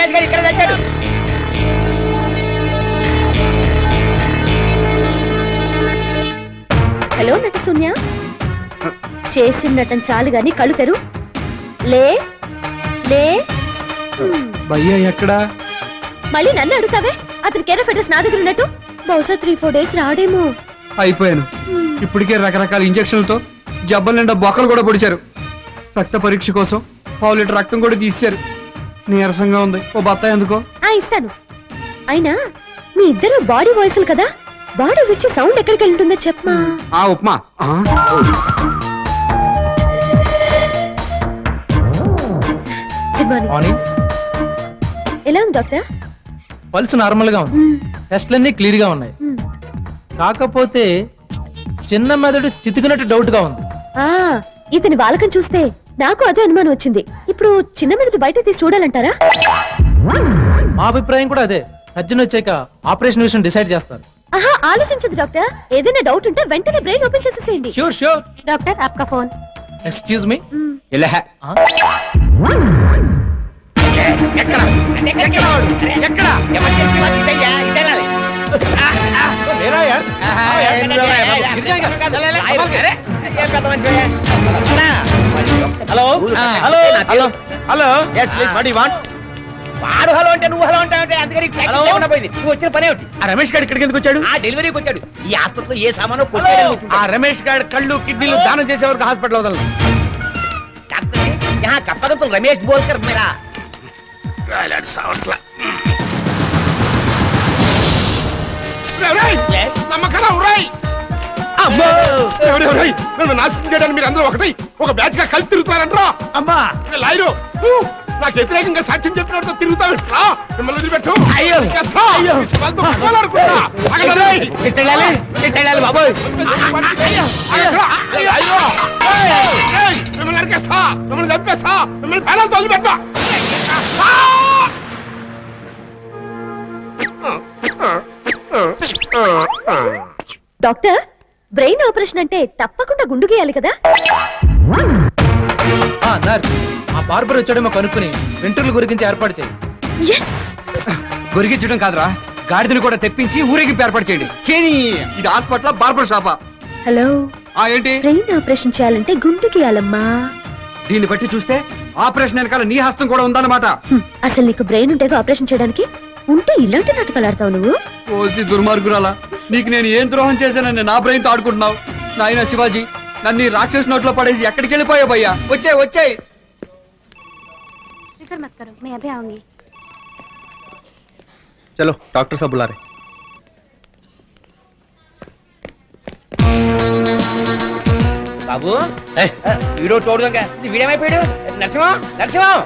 ఇక్కడ తెచ్చాడు. హలో నట శూన్య, చేసిన నటన చాలు గాని కళ్ళు తెరు. లే లే. భయ్యా ఎక్కడా? మళ్ళీ నన్ను అడుగుతావే? అతని కేర్ ఆఫ్ అడ్రస్ నా దగ్గర ఉన్నట్టు. బహుశా 3-4 డేస్ రాడేమో. అయిపోయాను. ఇప్పటికే రకరకాల ఇంజక్షన్లతో జబ్బల నిండా బొక్కలు కూడా పొడిచారు. రక్త పరీక్ష కోసం 1/2 లీటర్ రక్తం కూడా తీశారు. నీరసంగా ఉంది. ఓ బత్తాయి ఎందుకో? ఇస్తాను. అయినా మీ ఇద్దరు బాడీ వాయిస్లు కదా, బాడీ విడిచి సౌండ్ ఎక్కడికి వెళ్తుందో చెప్పమా. ఉప్మా. Good morning. ఎలా ఉంది డాక్టర్? పల్స్ నార్మల్ గా ఉంది. టెస్ట్లన్నీ క్లియర్ గా ఉన్నాయి. కాకపోతే చిన్న మెదడు చితికినట్టు డౌట్ గా ఉంది. ఇతని బాలకం చూస్తే నాకు అదే అనుమానం వచ్చింది. ఇప్పుడు చిన్న మెదడు బయట తీసి చూడాలంటారా? మా అభిప్రాయం కూడా అదే. సర్జన్ వచ్చాక ఆపరేషన్ విషయం డిసైడ్ చేస్తారు. ఆలోచించదు డాక్టర్. ఏదైనా డౌట్ ఉంటే వెంటనే బ్రెయిన్ ఓపెన్ చేసేసేయండి. Sure sure. డాక్టర్ आपका फोन. Excuse me. ఇలా ఎక్కడ ఎక్కడ ఎమర్జెన్సీ వచ్చిందయ్యా. ఇదేనాలి. Hello hello hello hello. వాడు హలో అంటే నువ్వు హలో అంటే అందుకని పోయింది. నువ్వు వచ్చిన పని ఏమిటి? ఆ రమేష్ గారు ఇక్కడికి ఎందుకు వచ్చాడు? డెలివరీకి వచ్చాడు. ఈ హాస్పిటల్ ఏ సామాను కొట్టాడు. ఆ రమేష్ గారు కళ్ళు కిడ్నీలు దానం చేసే వరకు హాస్పిటల్ వదలను. డాక్టర్ यहाँ कपड़ा तो रमेश बोल कर मेरा నాశనం చేయడానికి మీరు అందరూ ఒకటి ఒక బ్యాచ్ గా కలిసి తిరుగుతారంటారా? అమ్మా లాయరు నాకు వ్యతిరేకంగా సాక్ష్యం చెప్పినట్టు తిరుగుతా మిమ్మల్ని వదిలిపెట్టు. బాబోయ్ మిమ్మల్ని నరికేస్తా, మిమ్మల్ని చంపేస్తా, మిమ్మల్ని పేరాలతో వదిలిపెట్టా. డాక్టర్, బ్రెయిన్ ఆపరేషన్ అంటే తప్పకుండా గుండు గీయాలి కదా? నర్స్, ఆ బార్బర్ వచ్చాడేమో కనుక్కుని వెంట్రుకల గురించి ఏర్పాటు చేయండి. గొరిగించడం కాదురా, గాడిదని కూడా తెప్పించి ఊరేగింపు ఏర్పాటు చేయండి. ఇది హాస్పిటల్ బార్బర్ షాపా? హలో, ఏంటి? బ్రెయిన్ ఆపరేషన్ చేయాలంటే గుండు గీయాలమ్మా. దీన్ని బట్టి చూస్తే ఆపరేషన్ వెనకాల నీ హస్తం కూడా ఉందన్నమాట. అసలు నీకు బ్రెయిన్ ఉంటే ఆపరేషన్ చేయడానికి? ఉంటే ఇలాంటి నాటకాలు ఆడతావు నువ్వు? ఓసి దుర్మార్గురాలా, నీకు నేను ఏం ద్రోహం చేశానని నా బ్రెయిన్ తో ఆడుకుంటున్నావు? నాయన శివాజీ, నన్ను రాక్షస్ నోట్లో పడేసి ఎక్కడికి వెళ్ళిపోయావు భయ్యా? వచ్చాయి వచ్చాయి. చలో డాక్టర్ సాబ్ బులా రहे. బాబు వీడియో చూడదాం. వీడేమైపోయాడు? నరసింహం నరసింహం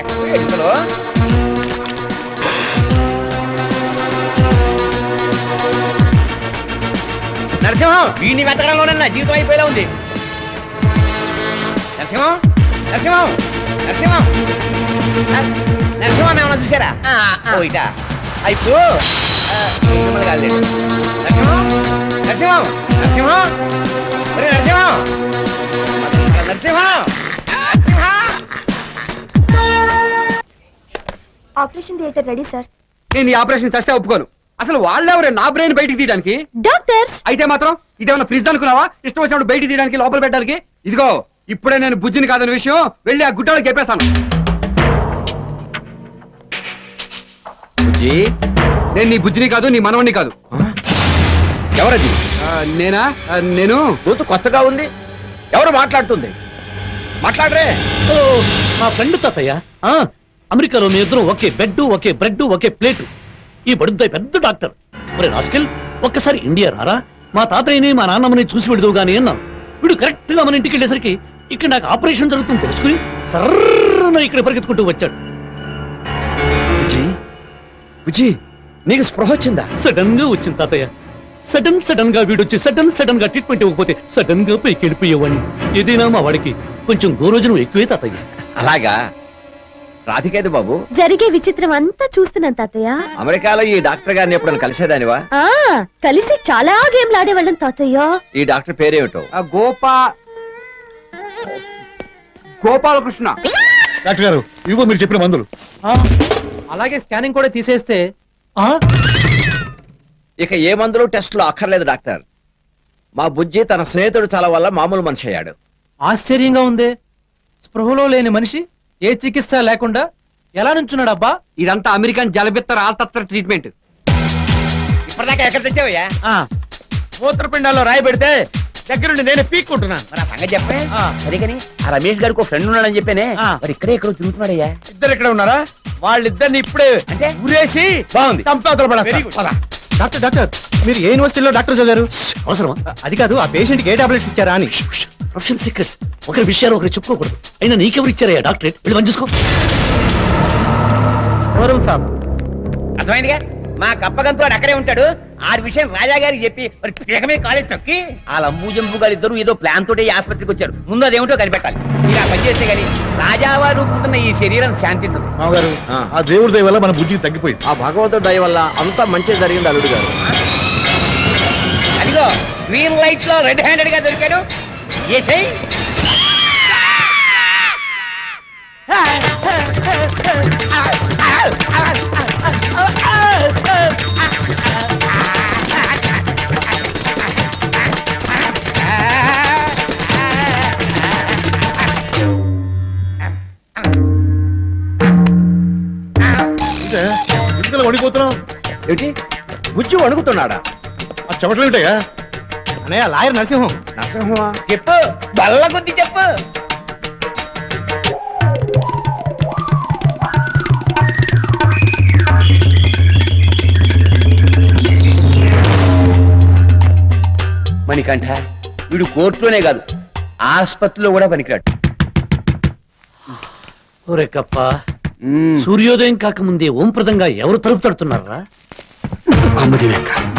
ఎక్కడ? నరసింహం వీడిని వెతకడంలోనన్నా జీవితం అయిపోయేలా ఉంది. నరసింహం నరసింహం నరసింహం నరసింహం ఏమన్నా చూసారా? ఇట అయిపో మిమ్మల్ని కాలేదు. Narasimham Narasimham Narasimham Narasimham Narasimham operation theatre ready sir. నేను ఈ ఆపరేషన్ చేస్తే ఒప్పుకోను. అసలు వాళ్ళెవరే నా బ్రెయిన్ బయటికి తీయడానికి? డాక్టర్స్. అయితే మాత్రం ఇదేమన్నా ఫ్రిడ్జ్ అనుకున్నావా? ఇష్టం వచ్చినప్పుడు బయటికి తీయడానికి, లోపల పెట్టడానికి? ఇదిగో ఇప్పుడే నేను బుజ్జిని కాదన్న విషయం వెళ్ళి ఆ గుడ్డలకు చెప్పేస్తాను. బుజ్జి, నేను నీ బుజ్జిని కాదు, నీ మనవణ్ణి కాదు. ఎవరది? నేనా? నేను గొంతు కొత్తగా ఉంది. ఎవరు మాట్లాడుతుంది? మాట్లాడరే. మా ఫ్రెండ్ తాతయ్య. అమెరికాలో మీ ఇద్దరు ఒకే బెడ్, ఒకే బ్రెడ్, ఒకే ప్లేటు. ఈ బడుద్దాయి పెద్ద డాక్టర్. మరి రాస్కెల్, ఒక్కసారి ఇండియా రారా, మా తాతయ్యని మా నాన్నమ్మని చూసి పెడదు గానీ అన్నాను. వీడు కరెక్ట్ గా మన ఇంటికి వెళ్ళేసరికి ఇక్కడ నాకు ఆపరేషన్ జరుగుతుంది తెలుసుకుని సర్రన ఇక్కడ పరిగెత్తుకుంటూ వచ్చాడు. నీకు స్పృహ వచ్చిందా? సడన్ గా వచ్చింది తాతయ్య. సడన్ గా వీడొచ్చి సడన్ గా ట్రీట్మెంట్ ఇవ్వకపోతే సడన్ గా పైకి వెళ్ళిపోయేవాడిని. ఏదైనా మా వాడికి కొంచెం గోరోజనం ఎక్కువే తాతయ్య. అలాగా? రాధికేది బాబు, జరిగే విచిత్రం అంతా చూస్తున్నాను తాతయ్య. అమెరికాలో ఈ డాక్టర్ గారిని ఎప్పుడు కలిసేదానివా? కలిసి చాలా గేమ్లు ఆడేవాళ్ళం తాతయ్య. ఈ డాక్టర్ పేరేమిటో? గోపాలకృష్ణ. డాక్టర్ గారు, ఇదిగో మీరు చెప్పిన మందులు. అలాగే స్కానింగ్ కూడా తీసేస్తే ఇక ఏ మందులు టెస్టులు అక్కర్లేదు డాక్టర్. మా బుజ్జి తన స్నేహితుడు చాలా వల్ల మామూలు మనిషి అయ్యాడు. ఆశ్చర్యంగా ఉంది. స్పృహలో లేని మనిషి ఏ చికిత్స లేకుండా ఎలా నుంచున్నాడు అబ్బా? ఇదంతా అమెరికన్ జలబిత్తర ఆల్తత్ర ట్రీట్మెంట్. ఇప్పటిదాకా ఎక్కడ తెచ్చావయ్యా? మూత్రపిండాల్లో రాయి పెడితే దగ్గరుండి నేను పీక్కుంటున్నాను. మరి ఆ సంగతి చెప్పే. అదే కానీ ఆ రమేష్ గారికి ఫ్రెండ్ ఉన్నాడని చెప్పానే, మరి ఇక్కడే ఇక్కడ తిరుగుతున్నాడయ్యా. ఇద్దరు ఇక్కడ ఉన్నారా? వాళ్ళిద్దరిని ఇప్పుడే అంటే ఊరేసి బాగుంది. డాక్టర్ డాక్టర్ మీరు ఏ యూనివర్సిటీలో డాక్టర్ చదివారు? అవసరమా? అది కాదు, ఆ పేషెంట్ ఏ టాబ్లెట్స్ ఇచ్చారా అని. Professional secrets. ఒకరి విషయాలు ఒకరు చెప్పుకోకూడదు. అయినా నీకెవరు ఇచ్చారయ్యా డాక్టరేట్? వెళ్ళి పని చూసుకో. అర్థమైందిగా? మా కప్పగంతుడు అక్కడే ఉంటాడు. ఆ విషయం రాజా గారికి చెప్పి మరి పీక మీద కాలేజ్ తొక్కి ఆ లంబు జంబు గారు ఇద్దరు ఏదో ప్లాన్ తోటి ఆసుపత్రికి వచ్చారు. ముందు అదేమిటో కనిపెట్టాలి. మీరు ఆ పని చేస్తే గానీ రాజావారు పుట్టిన ఈ శరీరం శాంతించదు. మామగారు, ఆ దేవుడి దయ వల్ల మన బుజ్జికి తగ్గిపోయింది. ఆ భగవంతుడి దయ వల్ల అంతా మంచి జరిగింది అల్లుడు గారు. అదిగో గ్రీన్ లైట్ లో రెడ్ హ్యాండెడ్ గా దొరికాడు. ఏసై ఎందుకలా వణిపోతున్నావు? ఏమిటి బుజ్జి వణుకుతున్నాడా? ఆ చెమటలు ఏమిటయ్యా? అన్నయ్య లాయర్ నరసింహం. నరసింహమా? చెప్పు, బల్ల కొద్ది చెప్పు. మణికంఠ, వీడు కోర్టులోనే కాదు ఆసుపత్రిలో కూడా పనికిరాడు. ఒరే కప్ప, సూర్యోదయం కాకముందే ఓంప్రదంగా ఎవరు తలుపు తడుతున్నారా?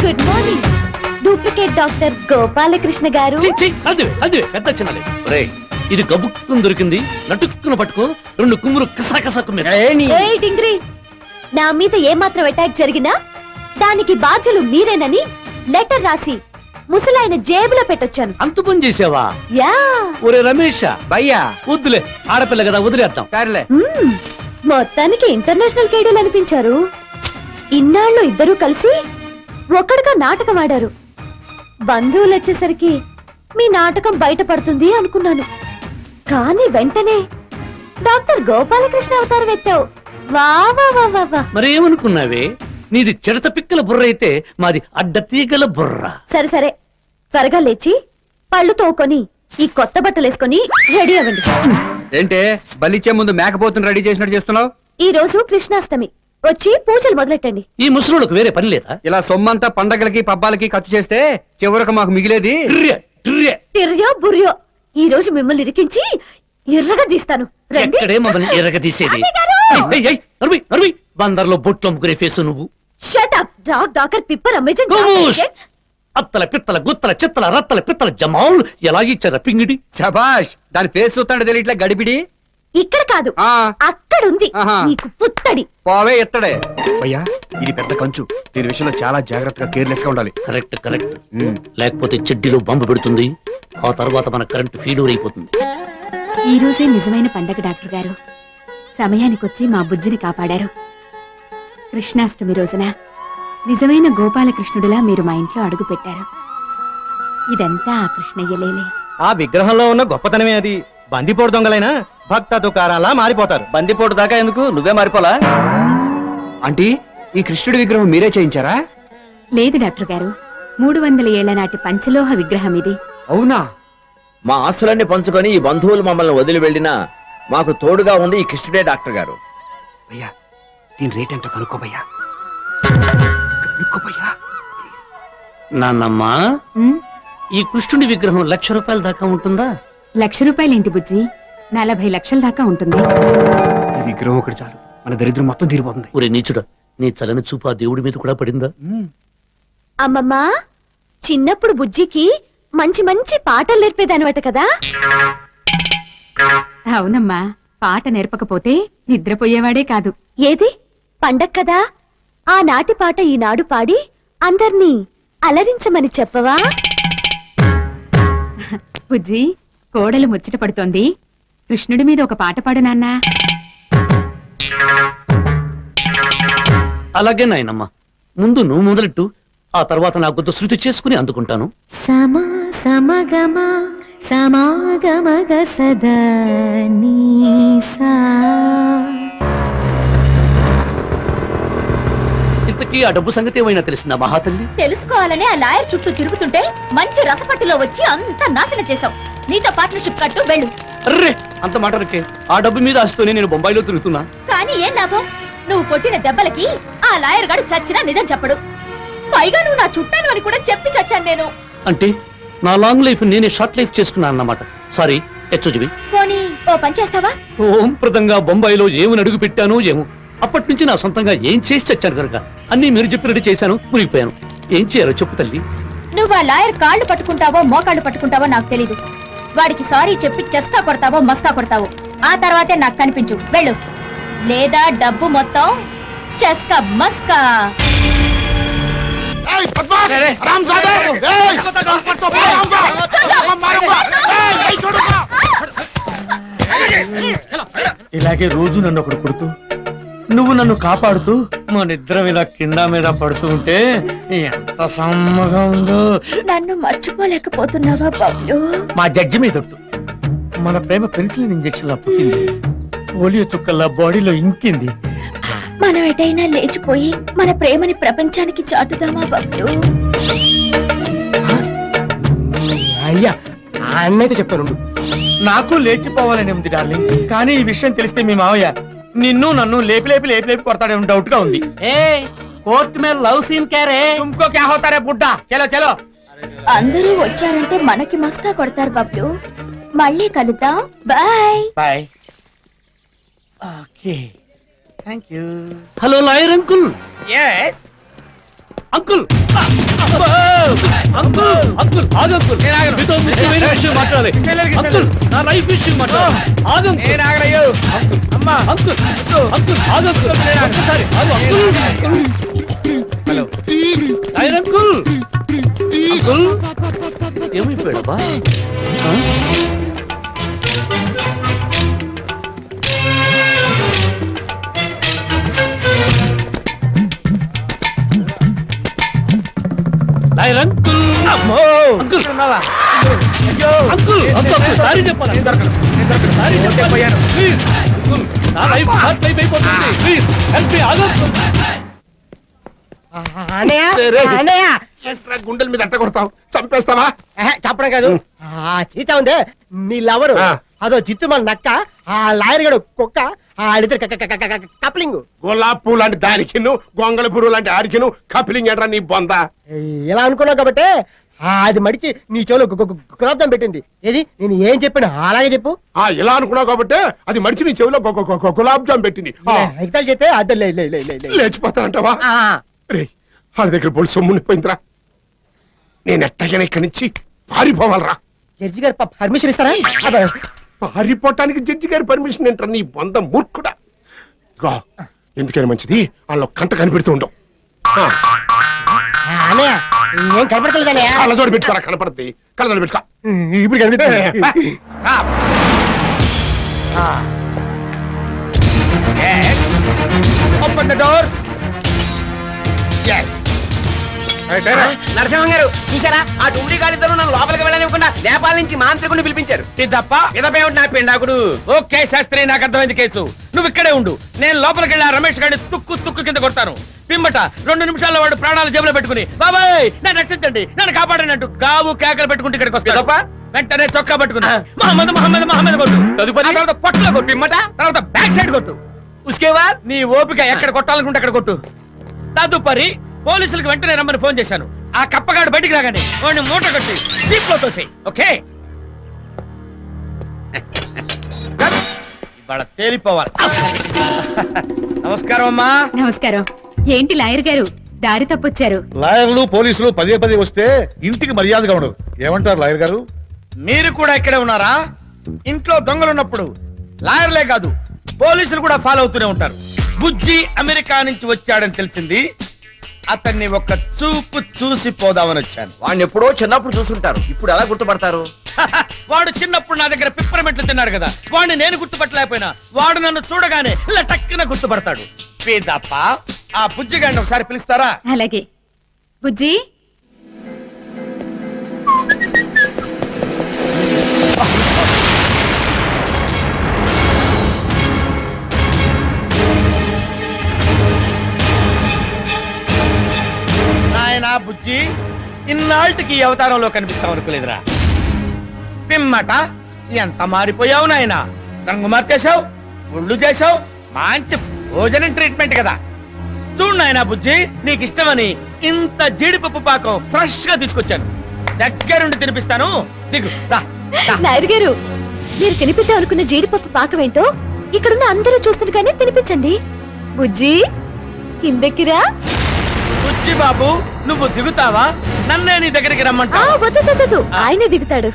Good morning duplicate doctor Gopalakrishna garu. పెద్ద చిన్నలే. ఒరే, ఇది గబుక్కుని దొరికింది. నటుక్కున పట్టుకో. రెండు కుమ్మురు కసా ఏయ్ డింగ్రీ, నా మీద ఏమాత్రం అటాక్ జరిగినా దానికి బాధ్యులు మీరేనని లెటర్ రాసి ముసలాయన జేబులో పెట్టొచ్చాను. అంత పని చేసావా? యా. ఒరే రమేష్ భయ్యా వద్దులే, ఆడపిల్ల కదా, వదిలేద్దాం. సరేలే. మొత్తానికి ఇంటర్నేషనల్ కేడీలు అనిపించారు. ఇన్నాళ్ళు ఇద్దరూ కలిసి ఒక్కడిగా నాటకం ఆడారు. బంధువులు వచ్చేసరికి మీ నాటకం బయటపడుతుంది అనుకున్నాను. కానీ వెంటనే డాక్టర్ గోపాలకృష్ణ అవతారం ఎత్తావు. వా వా వా వా వా. మరేమనుకున్నావే? నీది చిడత పిక్కల బుర్ర అయితే మాది అడ్డతీగల బుర్ర. సరే సరే, త్వరగా లేచి పళ్ళు తోకొని ఈ కొత్త బట్టలు వేసుకొని రెడీ అవ్వండి. ఏంటే బలిచ్చే ముందు మేకపోతుని రెడీ చేసినట్టు చేస్తున్నావు? ఈ రోజు కృష్ణాష్టమి, వచ్చి పూజలు మొదలెట్టండి. ఈ ముసలోళ్ళకు వేరే పని లేదా? ఇలా సొమ్మంతా పండగలకి పబ్బాలకి ఖర్చు చేస్తే చివరకు మాకు మిగిలేది తిర్యో బుర్యో. ఈ రోజు మిమ్మల్ని ఇరికించి ఎర్రగా తీస్తాను. రండి. ఎక్కడే మమ్మల్ని ఎరగదీసేది? బందర్లో బొట్లు అమ్ముకునే ఫేసు నువ్వు. షట్ అప్ డాగ్ డాకర్ పిప్పర్ అమేజింగ్. అత్తల పిత్తల గుత్తల చిత్తల రత్తల పిత్తల జమావులు ఎలా ఇచ్చారా పింగిడి? శభాష్, దాని ఫేస్ చూస్తాంటే తెలియట్లే గడిపిడి. ఇక్కడ కాదు, అక్కడుంది నీకు పుత్తడి. పోవే ఎత్తడే. అయ్యా, ఇది పెద్ద కంచు. దీని విషయంలో చాలా జాగ్రత్తగా కేర్లెస్ గా ఉండాలి. Correct correct. లేకపోతే చెడ్డీలో బాంబు పెడుతుంది. ఆ తర్వాత మన కరెంట్ ఫీడూర్ అయిపోతుంది. ఈ రోజే నిజమైన పండగ డాక్టర్ గారు. సమయానికొచ్చి మా బుజ్జిని కాపాడారు. కృష్ణాష్టమి రోజున నిజమైన గోపాలకృష్ణుడిలా మీరు మా ఇంట్లో అడుగు పెట్టారు. ఇదంతా ఆ కృష్ణయ్యలేలే. ఆ విగ్రహంలో ఉన్న గొప్పతనమే అది. బందిపోటు దొంగలైనా భక్త దుకారాలా మారిపోతారు. బందిపోటు దాకా ఎందుకు, నువ్వే మారిపోలా? ఆంటీ, ఈ కృష్ణుడి విగ్రహం మీరే చేయించారా? లేదు డాక్టర్ గారు, 300 ఏళ్ల నాటి పంచలోహ విగ్రహం ఇది. అవునా? మా ఆస్తులన్నీ పంచుకొని ఈ బంధువులు మమ్మల్ని వదిలి వెళ్ళినా మాకు తోడుగా ఉంది ఈ కృష్ణుడే డాక్టర్ గారు. అయ్యా, దీని రేట్ ఎంతో కనుక్కోబయ్యా. నాన్నమ్మా, ఈ కృష్ణుడి విగ్రహం 1,00,000 రూపాయల దాకా ఉంటుందా? 1,00,000 రూపాయలేంటి బుజ్జి, 40 లక్షల దాకా ఉంటుంది. ఈ విగ్రహం ఒకటి చాలు, మన దరిద్రం మొత్తం తీరిపోతుంది. ఒరే నీచుడా, నీ చలని చూపు ఆ దేవుడి మీద కూడా పడిందా? అమ్మమ్మా, చిన్నప్పుడు బుజ్జికి మంచి మంచి పాటలు నేర్పేదానివట కదా? అవునమ్మా, పాట నేర్పకపోతే నిద్రపోయేవాడే కాదు. ఏది పండగ కదా, ఆనాటి పాట ఈనాడు పాడి అందర్నీ అలరించమని చెప్పవా? బుజ్జి, కోడలు ముచ్చట పడుతోంది. కృష్ణుడి మీద ఒక పాట పాడు నాన్నా. అలాగే నాయనమ్మా, ముందు నువ్వు మొదలెట్టు, ఆ తర్వాత నా కొద్ది శృతి చేసుకుని అందుకుంటాను. సమా సమగమ సమాగమగ సదా నీసా. ఇంతకీ ఆ డబ్బు సంగతి ఏమైనా తెలిసిందా మహాతల్లి? తెలుసుకోవాలని ఆ లాయర్ చుట్టూ తిరుగుతుంటే మంచి రసపట్టులో వచ్చి అంతా నాశనం చేశావు. నీతో పార్ట్నర్షిప్ కట్టు, వెళ్ళు. అర్రే, అంత మాటలకే ఆ డబ్బు మీద ఆశతోనే నేను బొంబాయిలో తిరుగుతున్నా. కానీ ఏం లాభం? నువ్వు కొట్టిన దెబ్బలకి ఆ లాయర్ గాడు చచ్చినా నిజం చెప్పడు. పైగా నువ్వు నా చుట్టాను అని కూడా చెప్పి చచ్చాను నేను. అంటే నా లాంగ్ లైఫ్ నేనే షార్ట్ లైఫ్ చేసుకున్నాను అన్నమాట. సారీ హెచ్చుజీవి. పోనీ ఓ పని చేస్తావా? ఓం ప్రదంగా బొంబాయిలో ఏమని అడుగు పెట్టాను ఏమో. అప్పటి నుంచి నా సొంతంగా ఏం చేసి చచ్చాను కనుక అన్నీ మీరు చెప్పినట్టు చేశాను, మునిగిపోయాను. ఏం చేయాలో చెప్పు తల్లి. నువ్వు ఆ లాయర్ కాళ్ళు పట్టుకుంటావో మోకాళ్ళు పట్టుకుంటావో నాకు తెలీదు. వాడికి సారీ చెప్పి చెస్కా కొడతావో మస్కా కొడతావో ఆ తర్వాతే నాకు కనిపించు, వెళ్ళు. లేదా డబ్బు మొత్తం చెస్కా మస్కా. ఇలాగే రోజు నన్ను ఒకడు కొడుతూ నువ్వు నన్ను కాపాడుతూ మనిద్దరం ఇలా కింద మీద పడుతూ ఉంటే ఎంత సమ్మగా ఉందో. నన్ను మర్చిపోలేకపోతున్నావా బాబు? మా జడ్జి మీద ఒట్టు. మన ప్రేమ పెన్సిలిన్ ఇంజెక్షన్ లా పుట్టింది, పోలియో చుక్కల్లా బాడీలో ఇంకింది. మనం ఎటైనా లేచిపోయి మన ప్రేమని ప్రపంచానికి చాటుదామా బాబు? అయ్యా అన్నైతే చెప్తాను. నాకు లేచిపోవాలని ఉంది డార్లింగ్, కానీ ఈ విషయం తెలిస్తే మీ మావయ్య నిన్ను నన్ను లేపి లేపి లేపి లేపి కొడతాడేమో డౌట్ గా ఉంది. కోర్టు మీద లవ్ సీన్ క్యారే తుమ్కో క్యా హోతారే బుడ్డా. చలో చలో. అందరూ వచ్చారంటే మనకి మస్కా కొడతారు బాబు. మళ్ళీ కలుద్దాం. Bye bye. Okay, thank you. Hello lawyer uncle. yes uncle uncle uncle ఆగంకుల్, మీతో ముఖ్యమైన విషయం మాట్లాడాలి. అంకుల్, నా లైఫ్ విషయం మాట్లాడాలి. ఆగంకుల్, నేను ఆగరయ్యో. అమ్మా అంకుల్ అంకుల్ ఆగంకుల్, ఒక్కసారి ఆగు uncle. Hello lawyer uncle. Uncle ఏమైపోయాడబ్బా? Lawyer uncle. Uncle uncle uncle sorry చెప్పాలి. సారీ చెప్పాను ప్లీజ్. అంకుల్, నా లైఫ్ హార్ట్ లైఫ్ అయిపోతుంది. Please help me. ఆగంకుల్. గుండెల మీద అట్ట కొడతావు, చంపేస్తావా? చెప్పడం కాదు, చీచా ఉందే నీ లవరు అదో జిత్తు మన నక్క, ఆ లాయర్ గడు కుక్క, ఆడిద్దరు కప్లింగ్. గులాబ్ పూ లాంటి దానికి గొంగళ పురుగు లాంటి ఆడికిను కప్లింగ్ ఏంట్రా నీ బొంద? ఇలా అనుకున్నావు కాబట్టి అది మడిచి నీ చెవులో గులాబ్జాం పెట్టింది. ఏది నేను ఏం చెప్పాను అలాగే చెప్పు. ఇలా అనుకున్నావు కాబట్టి అది మడిచి నీ చెవిలో గులాబ్ జామ్ పెట్టింది. ఎగతాలు చేస్తే అద్దరు లేచిపోతానంటావా? రే, వాళ్ళ దగ్గర పోలీసు సొమ్ము ఉండిపోయిందిరా. నేను ఎట్టగైనా ఇక్కడి నుంచి పారిపోవాలరా. జడ్జి గారు పర్మిషన్ ఇస్తారా? పారిపోవటానికి జడ్జి గారి పర్మిషన్ ఏంట్రా నీ బొంద మూర్ఖుడా? ఎందుకైనా మంచిది వాళ్ళ కంట కనిపెడుతూ ఉండవు. ఏం కనపడతలేదా? కళ్ళజోడు పెట్టుకోరా, కనపడుతుంది. కళ్ళజోడు పెట్టుకో. ఇప్పుడు కనిపిస్తుంది. Open the door. నరసింహం గారు చూసారా? ఆ టూడీ గాడిద్దరు నన్ను లోపలికి వెళ్ళనివ్వకుండా నేపాల్ నుంచి మాంత్రికుడిని పిలిపించారు. ఇదప్ప ఇదపేమిటి నా పిండాకుడు? ఓకే శాస్త్రి, నాకు అర్థమైంది కేసు. నువ్వు ఇక్కడే ఉండు, నేను లోపలికి వెళ్ళి ఆ రమేష్ గారిని తుక్కు తుక్కు కింద కొడతాను. పిమ్మట 2 నిమిషాల్లో వాడు ప్రాణాలు జేబులో పెట్టుకుని బాబాయ్ నన్ను రక్షించండి, నన్ను కాపాడండి అంటూ గావు కేకలు పెట్టుకుంటే ఇక్కడికి వస్తాడు. వెంటనే చొక్కా పట్టుకున్నా మహమ్మద్ మహమ్మద్ మహమ్మద్ కొట్టు. తదుపరి తర్వాత పొట్టలో కొట్టు, పిమ్మట తర్వాత బ్యాక్ సైడ్ కొట్టు. ఉస్కేవా నీ ఓపిక ఎక్కడ కొట్టాలనుకుంటే అక్కడ కొట్టు. తదుపరి పోలీసులకు వెంటనే రమ్మని ఫోన్ చేశాను. ఆ కప్పగాడు బయటికి రాగానే వాడిని మూట కట్టి జీప్ లో తోసేయ్. ఓకే, ఇవాళ తేలిపోవాలి. నమస్కారం అమ్మా. నమస్కారం. ఏంటి లాయర్ గారు దారి తప్పొచ్చారు? లాయర్లు పోలీసులు పదే పదే వస్తే ఇంటికి మర్యాదగా ఉండదు. ఏమంటారు లాయర్ గారు? మీరు కూడా ఇక్కడే ఉన్నారా? ఇంట్లో దొంగలున్నప్పుడు లాయర్లే కాదు పోలీసులు కూడా ఫాలో అవుతూనే ఉంటారు. బుజ్జి అమెరికా నుంచి వచ్చాడని తెలిసింది. అతన్ని ఒక్క చూపు చూసి పోదామని వచ్చాను. వాడిని ఎప్పుడో చిన్నప్పుడు చూసుంటారు, ఇప్పుడు ఎలా గుర్తుపడతారు? వాడు చిన్నప్పుడు నా దగ్గర పిప్పరమెట్లు తిన్నాడు కదా, వాడిని నేను గుర్తుపట్టలేకపోయినా వాడు నన్ను చూడగానే ఇలా టక్కున గుర్తుపడతాడు. పేదప్ప ఆ బుజ్జిగాడిని ఒకసారి పిలుస్తారా? అలాగే. బుజ్జి, నాయనా బుజ్జి, ఇన్నాళ్ళకి ఈ అవతారంలో కనిపిస్తావు అనుకోలేదురా. పిమ్మట ఎంత మారిపోయావు నాయనా. రంగు మార్చేశావు, ఒళ్ళు చేశావు, మంచి భోజనం ట్రీట్మెంట్ కదా. చూడు నాయనా బుజ్జి, నీకు ఇష్టమని ఇంత జీడిపప్పు పాకం ఫ్రెష్ గా తీసుకొచ్చాను. దగ్గరుండి తినిపిస్తాను. దిగు రా. నాయుడు గారు, మీరు తినిపిద్దాం అనుకున్న జీడిపప్పు పాకమేంటో ఇక్కడున్న అందరూ చూస్తుండగానే తినిపించండి. బుజ్జి, కిందెక్కిరా. బుజ్జి బాబు, నువ్వు దిగుతావా? నన్నే నీ దగ్గరికి రమ్మంటా. వద్దు, ఆయనే దిగుతాడు.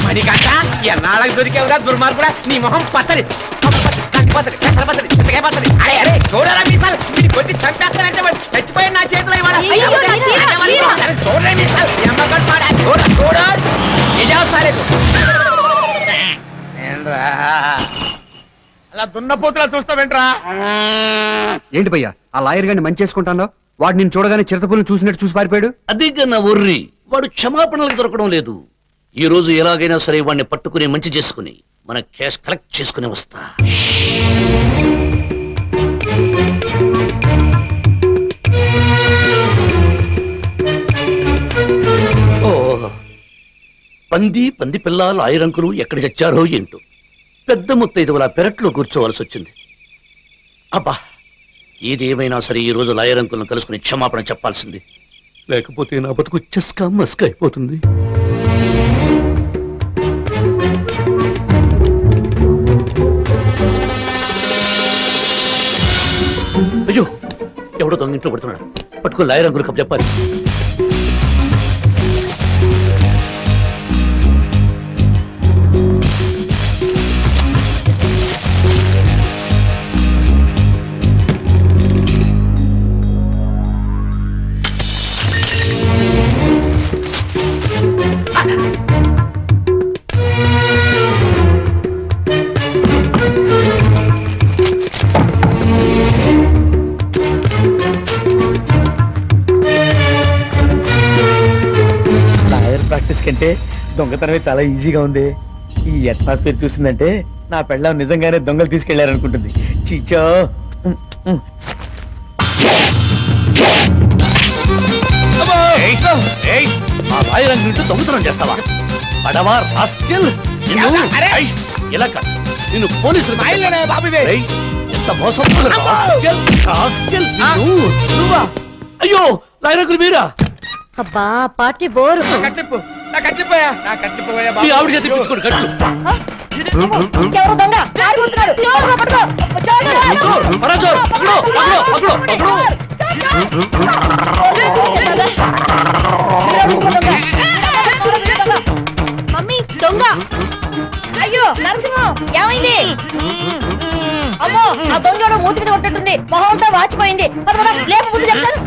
మణికంట, ఎన్నాళ్ళకి దొరికేవురా దుర్మార్గుడా. నీ మొహం పచ్చడి, పచ్చడి, పచ్చడి, చింతకాయ పచ్చడి. అరే అరే, చూడరా మీసాలు, వీడి కొట్టి చంపేస్తానంటే చచ్చిపోయి నా చేతిలో ఇవాళ. చూడరే మీసాలు, చూడ నిజాసాలేదు. అలా దున్నపోతులా చూస్తావేంట్రా? ఏంటి భయ్యా ఆ లాయర్ గారిని మంచి చేసుకుంటానో? వాడు నేను చూడగానే చిరతపుల్ని చూసినట్టు చూసి పారిపోయాడు. అదే నా ఒర్రి, వాడు క్షమాపణలకు దొరకడం లేదు. ఈ రోజు ఎలాగైనా సరే వాడిని పట్టుకుని మంచి చేసుకుని మన క్యాష్ కలెక్ట్ చేసుకుని వస్తా. ఓ పంది పిల్ల లాయరంకులు ఎక్కడ చచ్చారో ఏంటో. పెద్ద ముత్తైదువలా పెరట్లో కూర్చోవలసి వచ్చింది. అబ్బా, ఏదేమైనా సరే ఈ రోజు లాయరంకులను కలుసుకుని క్షమాపణ చెప్పాల్సింది. లేకపోతే నా బతుకు చెస్కా మస్కా అయిపోతుంది. అయ్యో, ఎవడో దొంగ ఇంట్లో పడుతున్నాడు. పట్టుకుని లాయరంకులు కప్పు చెప్పాలి. ప్రాక్టీస్ కంటే దొంగతనమే చాలా ఈజీగా ఉంది. ఈ అట్మాస్ఫియర్ చూసిందంటే నా పెళ్ళం నిజంగానే దొంగలు తీసుకెళ్లారనుకుంటుంది. చీచో, దొంగతనం చేస్తావా? పడవా రాస్కెల్, ఇలా కాదు, నిన్ను పోలీసులు ఎంత మోసం. అయ్యో, లాయరంకులు మీరా? అబ్బా, పార్టీ బోరు. ఆవిడ చేతి పిచ్చుకోడు కట్లు. మమ్మీ, దొంగ! అయ్యో నరసింహం, ఏమైంది? అమ్మో, ఆ దొంగ మూతి మీద కొట్టేట్టుంది. మొహంతో వాచిపోయింది. లేపు, ముందు చెప్తాను.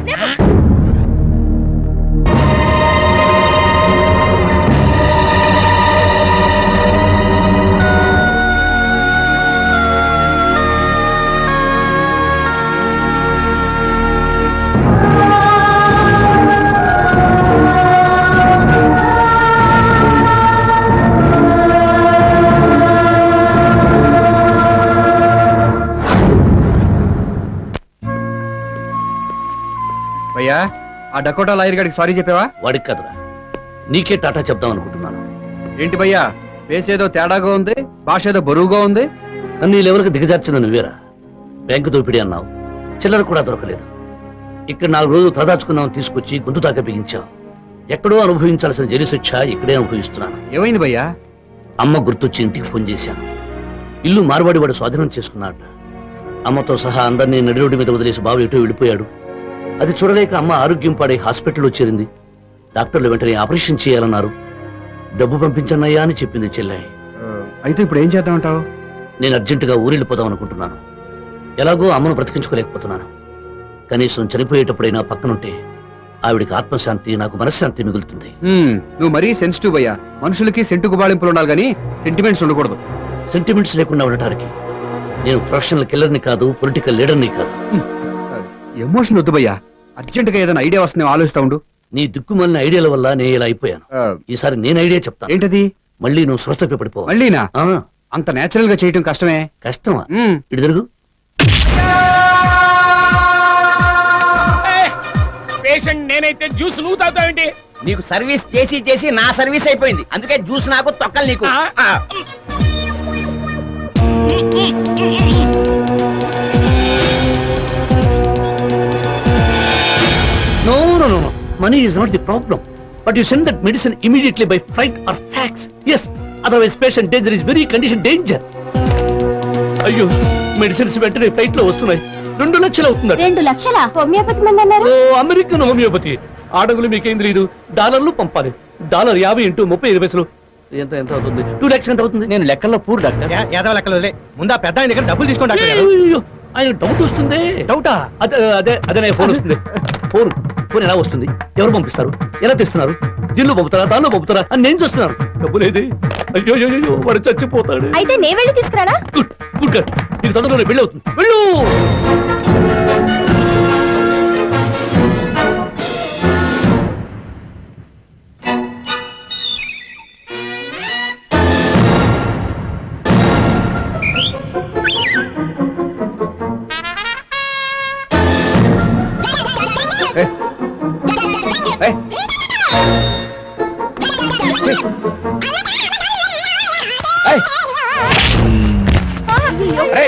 భయ్యా, ఆ డకోటా లాయర్ గారికి సారీ చెప్పావా? వాడికి కదరా, నీకే టాటా చెప్దాం అనుకుంటున్నాను. ఏంటి భయ్యా, ఫేస్ ఏదో తేడాగా ఉంది, భాష ఏదో బరువుగా ఉంది. నన్ను ఈ లెవెల్కి దిగజార్చింది నువ్వేరా. బ్యాంకు దోపిడీ అన్నావు, చిల్లర కూడా దొరకలేదు. ఇక్కడ 4 రోజులు తలదాచుకుందామని తీసుకొచ్చి గొంతు తాక బిగించావు. ఎక్కడో అనుభవించాల్సిన జైలు శిక్ష ఇక్కడే అనుభవిస్తున్నాను. ఏమైంది భయ్యా? అమ్మ గుర్తొచ్చి ఇంటికి ఫోన్ చేశాను. ఇల్లు మార్వాడి వాడు స్వాధీనం చేసుకున్నాట. అమ్మతో సహా అందరినీ నడి రోడ్డు మీద వదిలేసి బాబు ఎటో వెళ్ళిపోయాడు. అది చూడలేక అమ్మ ఆరోగ్యం పాడై హాస్పిటల్లో చేరింది. డాక్టర్లు వెంటనే ఆపరేషన్ చేయాలన్నారు. డబ్బు పంపించన్నయ్యా అని చెప్పింది చెల్లె. అయితే ఇప్పుడు ఏం చేద్దామంటావు? నేను అర్జెంటుగా ఊరెళ్ళిపోదాం అనుకుంటున్నాను. ఎలాగో అమ్మను బ్రతికించుకోలేకపోతున్నాను. కనీసం చనిపోయేటప్పుడైనా పక్కనుంటే ఆవిడికి ఆత్మశాంతి, నాకు మనశ్శాంతి మిగులుతుంది. నువ్వు మరీ సెన్సిటివ్ అయ్యా. మనుషులకి సెంటు గుబాళింపులు ఉండాలి కానీ సెంటిమెంట్స్ ఉండకూడదు. సెంటిమెంట్స్ లేకుండా ఉండటానికి నేను ప్రొఫెషనల్ కిల్లర్ని కాదు, పొలిటికల్ లీడర్ని కాదు. ఎమోషన్ వద్దు భయ్యా. అర్జెంటుగా ఏదైనా ఐడియా వస్తుందేమో ఆలోచిస్తా ఉండు. నీ దిక్కుమాలిన ఐడియాల వల్ల నేను ఇలా అయిపోయాను. ఈసారి నేను ఐడియా చెప్తాను. ఏంటది? మళ్ళీ నువ్వు స్వస్థ పడిపో. మళ్ళీనా? అంత నేచురల్ గా చేయటం కష్టమే. కష్టమా? ఇటు జరుగు. పేషెంట్ నేనైతే జ్యూస్ నువ్వు తాగుతావేంటి? నీకు సర్వీస్ చేసి చేసి నా సర్వీస్ అయిపోయింది. అందుకే జ్యూస్ నాకు, తొక్కలు నీకు. No, no, no, no. Money is not the problem. But you send that medicine immediately by flight or fax. Yes. Otherwise, patient danger is very condition danger. అయ్యో, మెడిసిన్స్ వెంటనే ఫ్లైట్ లో వస్తున్నాయి. 2 లక్షలు అవుతుంది. 2 లక్షల హోమియోపతి మంది అన్నారు. American homeopathy. ఆడగులు మీకేం తెలియదు. డాలర్లు పంపాలి. $50 × 35 పైసలు ఎంత ఎంత అవుతుంది? 2 లక్షలు ఎంత అవుతుంది? నేను లెక్కల్లో పూర్ డాక్టర్. యాదవ లెక్కలు ముందు ఆ పెద్ద ఆయన దగ్గర డబ్బులు తీసుకోండి డాక్టర్ గారు. ఆయన డౌట్ వస్తుంది. డౌటా? అదే ఫోన్ వస్తుంది. ఫోన్ ఎలా వస్తుంది? ఎవరు పంపిస్తారు? ఎలా తెస్తున్నారు? దీనిలో పంపుతారా, దానిలో పంపుతారా అని నేను చూస్తున్నాను. డబ్బు లేదే. అయ్యో అయ్యో, వాడు చచ్చిపోతాడు. అయితే నేను వెళ్ళి తీసుకురానా? Good good. నీకు తొందరలోనే పెళ్ళి అవుతుంది. వెళ్ళు.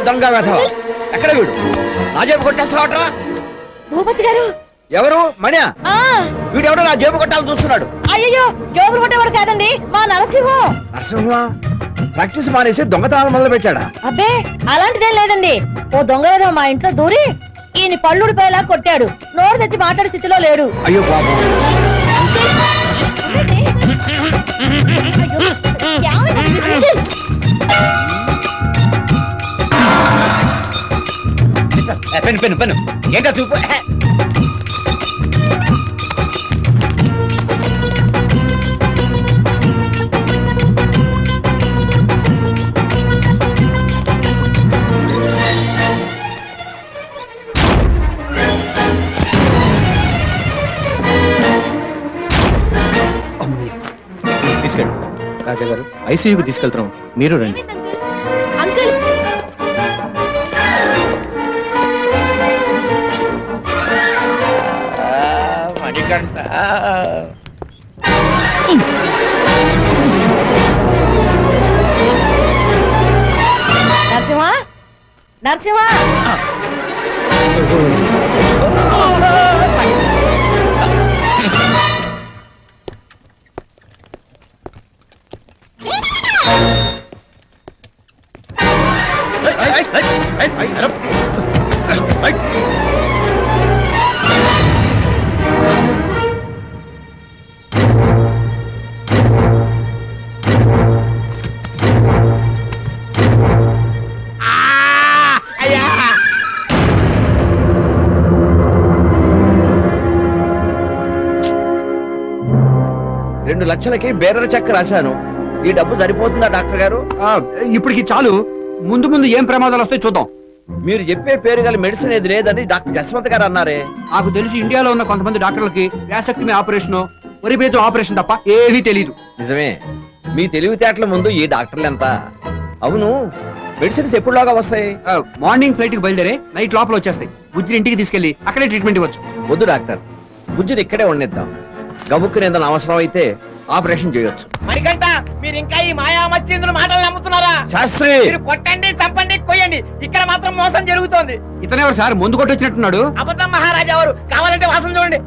దొంగ వేధవ, ఎక్కడ వీడు? నా జేబు కొట్టేస్తావట్రా? భూపతి గారు. ఎవరు? మణ్యా? వీడెవడో నా జేబు కొట్టాలని చూస్తున్నాడు. అయ్యో, జేబులు కొట్టేవాడు కాదండి, మా నరసింహం. నరసింహ ప్రాక్టీస్ మానేసి దొంగతనాలు మొదలు పెట్టాడా? అబ్బే, అలాంటిదేం లేదండి. ఓ దొంగ ఏదో మా ఇంట్లో దూరి ఈయన పళ్ళుడిపోయేలా కొట్టాడు. నోరు తెచ్చి మాట్లాడే స్థితిలో లేడు. అయ్యో బాబు. పెన్ను పెన్ను ఏంటో చూపు. తీసుకెళ్ళి రాజా గారు ఐసీయూకి తీసుకెళ్తున్నాం, మీరు రండి. అంకుల్, మణికంఠ నరసింహ, నరసింహ. రెండు లక్షలకి బేరర్ చెక్ రాశాను. ఈ డబ్బు సరిపోతుందా డాక్టర్ గారు? ఇప్పటికి చాలు. ముందు ముందు ఏం ప్రమాదాలు వస్తాయి చూద్దాం. మీరు చెప్పే పేరు గల మెడిసిన్ ఏది లేదని డాక్టర్ జస్వంత్ గారు అన్నారే. నాకు తెలిసి ఇండియాలో ఉన్న కొంతమంది డాక్టర్లకి వ్యాసక్టమీ ఆపరేషన్, వరిబేజు ఆపరేషన్ తప్ప ఏమీ తెలియదు. నిజమే, మీ తెలివితేటల ముందు ఈ డాక్టర్లు ఎంత. అవును, మెడిసిన్స్ ఎప్పుడులాగా వస్తాయి? మార్నింగ్ ఫ్లైట్ కి బయలుదేరే నైట్ లోపల వచ్చేస్తాయి. బుజ్జిని ఇంటికి తీసుకెళ్లి అక్కడే ట్రీట్మెంట్ ఇవ్వచ్చు. వద్దు డాక్టర్, బుజ్జిని ఇక్కడే ఉండేద్దాం. గబుక్కునేందుకు అవసరం అయితే ఆపరేషన్ చేయొచ్చు. మణికంఠ, మీరు ఇంకా ఈ మాయా మచ్చింద్రుల మాటలు నమ్ముతున్నారా? శాస్త్రి, మీరు కొట్టండి, చంపండి, కొయ్యండి, ఇక్కడ మాత్రం మోసం జరుగుతోంది. ఇతనెవరు సార్? ముందు కొట్టొచ్చినట్టున్నాడు. అబద్ధం మహారాజా వారు. కావాలంటే వాసన చూడండి.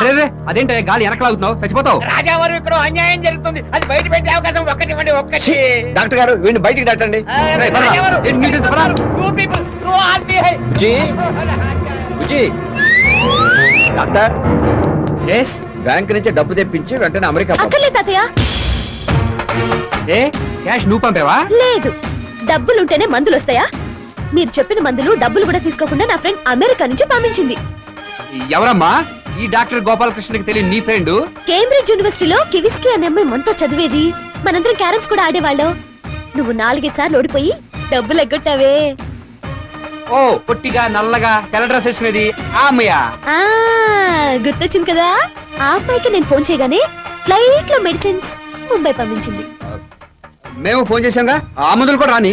అరే, అదేంటే గాలి వెనకలాగుతున్నావు, చచ్చిపోతావు. రాజా వారు, ఇక్కడ అన్యాయం జరుగుతుంది, అది బయట పెట్టే అవకాశం ఒక్కటి. డాక్టర్ గారు, వీడిని బయటికి దాటండి. బుజ్జి, డాక్టర్ బ్యాంక్ నుంచి డబ్బు తెప్పించి వెంటనే అమెరికా అక్కర్లేదు తాతయ్య. ఏ క్యాష్ నువ్వు పంపావా? లేదు, డబ్బులుంటేనే మందులు వస్తాయా? మీరు చెప్పిన మందులు డబ్బులు కూడా తీసుకోకుండా నా ఫ్రెండ్ అమెరికా నుంచి పంపించింది. ఎవరమ్మా ఈ డాక్టర్ గోపాలకృష్ణకి తెలియని నీ ఫ్రెండ్? కేంబ్రిడ్జ్ యూనివర్సిటీలో కివిస్కి అనే అమ్మాయి మనతో చదివేది. మనందరం క్యారమ్స్ కూడా ఆడేవాళ్ళం. నువ్వు 4-5 సార్లు ఓడిపోయి డబ్బులు ఎగ్గొట్టావే. ఓ పొట్టిగా నల్లగా తెల్ల డ్రెస్ వేసుకునేది ఆ అమ్మయ్యా? గుర్తొచ్చింది కదా. ఆ అమ్మాయికి నేను ఫోన్ చేయగానే ఫ్లైట్ లో మెడిసిన్స్ ముంబై పంపించింది. మేము ఫోన్ చేశాంగా, ఆ మందులు కూడా రాని.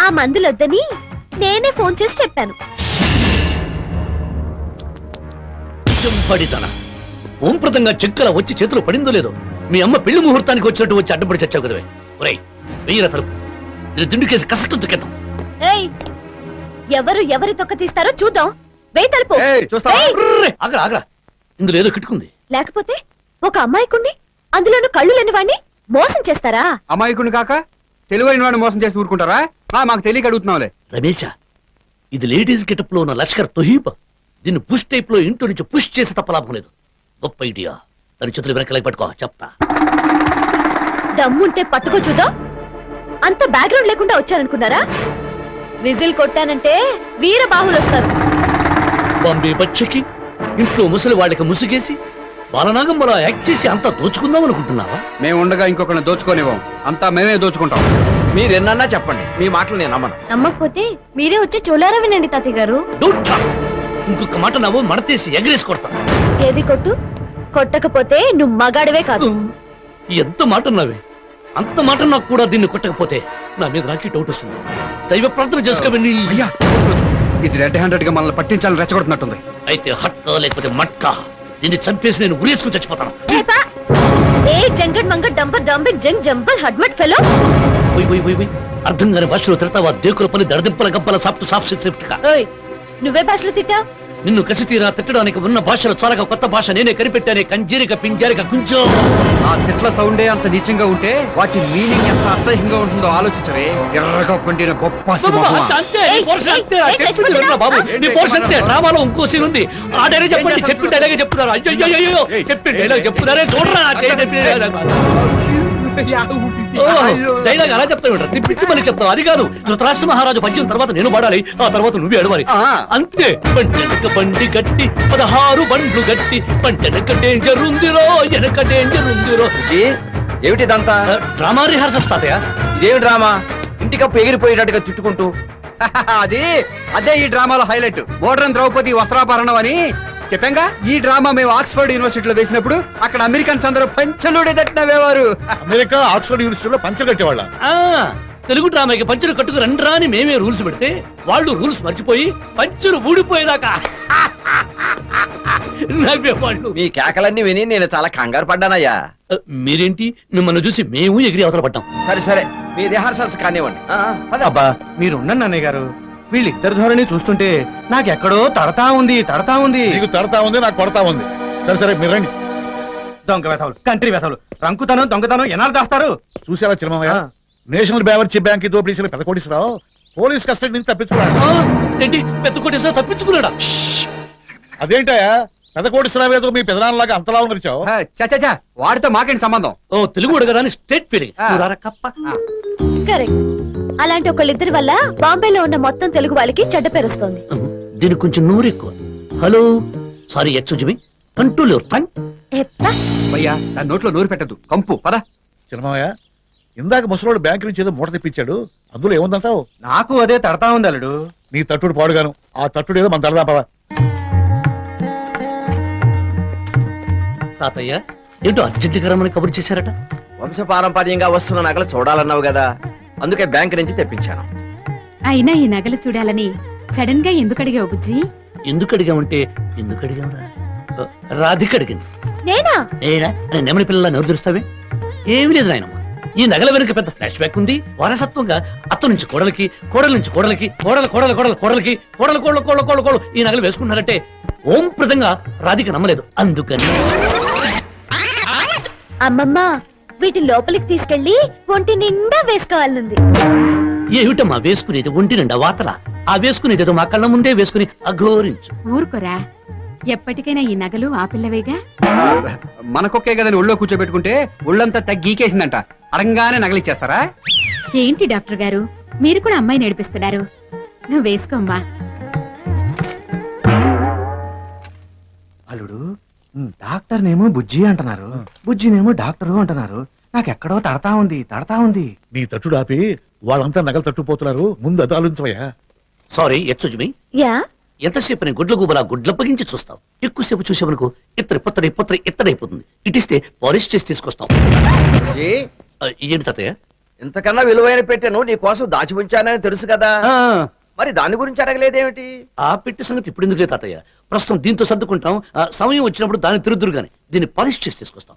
ఆ మందులు వద్దని నేనే ఫోన్ చేసి చెప్పాను. ఓంప్రదంగా చెక్కల వచ్చి చేతులు పడిందో లేదో మీ అమ్మ పెళ్లి ముహూర్తానికి వచ్చినట్టు వచ్చి అడ్డుపడి చచ్చావు కదవే. ఒరేయ్ వెయ్యిరా తలుపు, ఇది దిండుకేసి కసక్కు దుఃఖిద్దాం. ఎవరు ఎవరి తొక్క తీస్తారో చూద్దాం. వేయి తలుపు. ఆగరా ఆగరా, ఇందులో ఏదో కిట్టుకుంది. లేకపోతే ఒక అమ్మాయికుండి అందులోనూ కళ్ళు లేని వాడిని మోసం చేస్తారా? అమాయకుని కాక తెలివైన వాడిని మోసం చేసి ఊరుకుంటారా? మాకు తెలియక అడుగుతున్నావులే. రమేష, ఇది లేడీస్ గెటప్ లో ఉన్న లష్కర్ తొహీబ. దీన్ని పుష్ టైప్ లో ఇంట్లో నుంచి పుష్ చేసి తప్ప లాభం లేదు. గొప్ప ఐడియా. దాని చేతులు వెనకలకి పట్టుకో, చెప్తా. దమ్ముంటే పట్టుకో చూద్దాం. అంత బ్యాక్గ్రౌండ్ లేకుండా వచ్చారనుకున్నారా? విజిల్ కొట్టానంటే వీర బాహులు వస్తారు. బాంబే బచ్చకి ఇంట్లో ముసలి వాళ్ళకి ముసుగేసి బాలనాగమ్మలా యాక్ట్ చేసి అంతా దోచుకుందాం అనుకుంటున్నావా? మేము ఉండగా ఇంకొకరిని దోచుకోనివ్వం, అంతా మేమే దోచుకుంటాం. మీరెన్నా చెప్పండి, మీ మాటలు నేను నమ్మను. నమ్మకపోతే మీరే వచ్చి చూలారా వినండి తాతయ్య గారు. ఇంకొక మాట నవ్వు మడతేసి ఎగరేసి కొడతాను. ఏది కొట్టు, కొట్టకపోతే నువ్వు మగాడివే కాదు. ఎంత మాట అన్నావే, అంత మాట నాకు కూడా దీన్ని కొట్టకపోతే నా మీద నాకే డౌట్ వస్తుంది. దైవ ప్రార్థన చేసుకోవండి. ఇది రెడ్ హ్యాండెడ్ గా మనల్ని పట్టించాలని రెచ్చగొడుతున్నట్టుంది. అయితే హట్ట లేకపోతే మట్కా, దీన్ని చంపేసి నేను ఉరేసుకుని చచ్చిపోతాను. ఏ జంగడ్ మంగడ్ డంపర్ డంపింగ్ జంగ్ జంపర్ హడ్మట్ ఫెలో. అర్థం కాని భాషలో తిడతావా? దేకుల పని దడదింపల గబ్బల సాఫ్ట్ సాఫ్ట్ సెప్ట్ గా. నువ్వే భాషలో తిట్టా? నిన్ను కసి తీరా తిట్టడానికి ఉన్న భాషలో చాలక కొత్త భాష నేనే కనిపెట్టానే. కంజీరిక పింజారిక కొంచెం. ఆ తిట్ల సౌండే అంత నీచంగా ఉంటే వాటి మీనింగ్ ఎంత అసహ్యంగా ఉంటుందో ఆలోచించవే. ఎర్రగా పండిన బొప్పాసి డ్రామాలో ఇంకో సీన్ ఉంది. ఆ డైలాగ్ చెప్పండి. చెప్పిన డైలాగ్ చెప్తున్నారు. అయ్యో చెప్పిన డైలాగ్ చెప్తున్నారే చూడరా. డైలాగ్ అలా చెప్తావు, తిప్పించి మళ్ళీ చెప్తావు. అది కాదు, ధృతరాష్ట్ర మహారాజు పద్యం తర్వాత నేను పాడాలి, ఆ తర్వాత నువ్వే అడవాలి. అంతే. బంటెనక బండి గట్టి 16 బండ్లు గట్టి బంటెనక డేంజర్ ఉందిరో వెనక డేంజర్ ఉందిరో. ఏమిటిదంతా? డ్రామా రిహార్సల్స్ తాతయ్య. ఇదేమి డ్రామా? ఇంటికప్పు ఎగిరిపోయేటట్టుగా తిట్టుకుంటూ. అదే ఈ డ్రామాలో హైలైట్. మోడ్రన్ ద్రౌపది వస్త్రాభరణం అని చెప్పాంగా. ఈ డ్రామా మేము ఆక్స్ఫర్డ్ యూనివర్సిటీలో వేసినప్పుడు అక్కడ అమెరికన్స్ అందరూ పంచలుడే దట్టినవేవారు. అమెరికా ఆక్స్ఫర్డ్ యూనివర్సిటీలో పంచలు కట్టేవాళ్ళ. తెలుగు డ్రామాకి పంచులు కట్టుకు రండ్రా అని మేమే రూల్స్ పెడితే వాళ్ళు రూల్స్ మర్చిపోయి పంచులు ఊడిపోయేదాకా నవ్వేవాళ్ళు. మీ కేకలన్నీ విని నేను చాలా కంగారు పడ్డానయ్యా. మీరేంటి, మిమ్మల్ని చూసి మేము ఎగిరి అవతల పడ్డాం. సరే సరే, మీ రిహార్సల్స్ కానివ్వండి. అబ్బా మీరు ఉండండి అన్నయ్య గారు. వీళ్ళిద్దరు ధోరణి చూస్తుంటే నాకెక్కడో తడతా ఉంది. నీకు తడతా ఉంది, నాకు కొడతా ఉంది. సరే సరే మీరు రండి. దొంగ వెధవులు, కంట్రీ వెధవులు, రంకుతనం దొంగతనం ఎన్నాళ్ళు దాస్తారు? చూసారా చిరమయ్య, నేషనల్ బేవర్చి బ్యాంక్ దోపిడీసిన పెద్ద కోటీశ్వరరావు పోలీస్ కస్టడీ నుంచి తప్పించుకున్నాడు. ఏంటి పెద్ద కోటేశ్వరరావు తప్పించుకున్నాడా? అదేంటయ్యా, పెద్ద కోటీశ్వరరావు ఏదో మీ పెదనాన్నలాగా అంతలా మరిచావు. చచ్చా, వాడితో మాకేంటి సంబంధం? ఓ తెలుగు కదా అని స్టేట్ ఫీలింగ్. కరెక్ట్. అలాంటి ఒకళ్ళిద్దరి వల్ల బాంబేలో ఉన్న మొత్తం తెలుగు వాళ్ళకి చెడ్డ పేరు వస్తుంది. దీనికి కొంచెం నూరు ఎక్కువ. హలో సారీ ఎచ్చుజిమి, కంట్రోల్ యువర్ టంగ్. భయ్యా దాని నోట్లో నూరు పెట్టదు, కంపు. పద. చిరమయ్య, ఇందాక ముసలోడు బ్యాంక్ నుంచి ఏదో మూట తెప్పించాడు, అందులో ఏముందంటావు? నాకు అదే తడతా ఉంది అల్లుడు. నీ తట్టుడు పాడుగాను, ఆ తట్టుడు ఏదో మన తడదా పదా. తాతయ్య ఏంటో అర్జెంటుగా కబురు చేశారట. వంశపారంపర్యంగా వస్తున్న నగలు చూడాలన్నావు కదా, అందుకే బ్యాంక్ నుంచి తెప్పించాను. అయినా ఈ నగలు చూడాలని సడన్ గా ఎందుకు అడిగావు బుజ్జి? ఎందుకు అడిగామంటే ఎందుకు అడిగావురా? రాధిక అడిగింది. నేనా? నెమలి పిల్లల నోరు తెరుస్తావే? ఏమీ లేదు నాయనమ్మ. ఈ నగల వెనుక పెద్ద ఫ్లాష్ బ్యాక్ ఉంది. వారసత్వంగా అత్త నుంచి కోడలికి, కోడల నుంచి కోడలికి, కోడల కోడల కోడల కోడలికి, కోడల కోడల కోడల కోడల కోడలు ఈ నగలు వేసుకున్నారంటే ఓంప్రదంగా రాధిక నమ్మలేదు. అందుకని అమ్మమ్మ వీటి లోపలికి తీసుకెళ్లి ఒంటి నిండా వేసుకోవాలనుంది. ఏమిటమ్మా వేసుకునేది? ఒంటి నిండా వాతల. ఆ వేసుకునేది ఏదో మా కళ్ళ ముందే వేసుకుని అఘోరించు. ఊరుకోరా, ఎప్పటికైనా ఈ నగలు ఆ పిల్లవేగా. మనకొక్కే కదని ఒళ్ళో కూర్చోబెట్టుకుంటే ఒళ్ళంతా తగ్గీకేసిందంట. అడంగానే నగలిచ్చేస్తారా? ఏంటి డాక్టర్ గారు, మీరు కూడా అమ్మాయి నడిపిస్తున్నారు. నువ్వు వేసుకోమ్మా. అల్లుడు, డాక్టర్నేమో బుజ్జి అంటున్నారు, బుజ్జినేమో డాక్టరు అంటున్నారు. నాకెక్కడో తడతా ఉంది. నీ తట్టుడు ఆపి వాళ్ళంతా నగలు తట్టుపోతున్నారు. ముందు అది ఆలోచించవయ్యా. Sorry, excuse me. యా ఎంతసేపు నేను గుడ్ల గుబలా గుడ్లప్పగించి చూస్తాం. ఎక్కువసేపు చూసేవనుకో ఇత్తడైపోతుంది. ఇటిస్తే పాలిష్ చేసి తీసుకొస్తాం. ఏంటి తాతయ్య? ఇంతకన్నా విలువైన పెట్టెను నీ కోసం దాచి ఉంచానని తెలుసు కదా, మరి దాని గురించి అడగలేదేమిటి? ఆ పెట్టి సంగతి ఇప్పుడు ఎందుకులే తాతయ్య, ప్రస్తుతం దీంతో సర్దుకుంటాం. సమయం వచ్చినప్పుడు దాన్ని తిరుదురు గాని దీన్ని పాలిష్ చేసి తీసుకొస్తాం.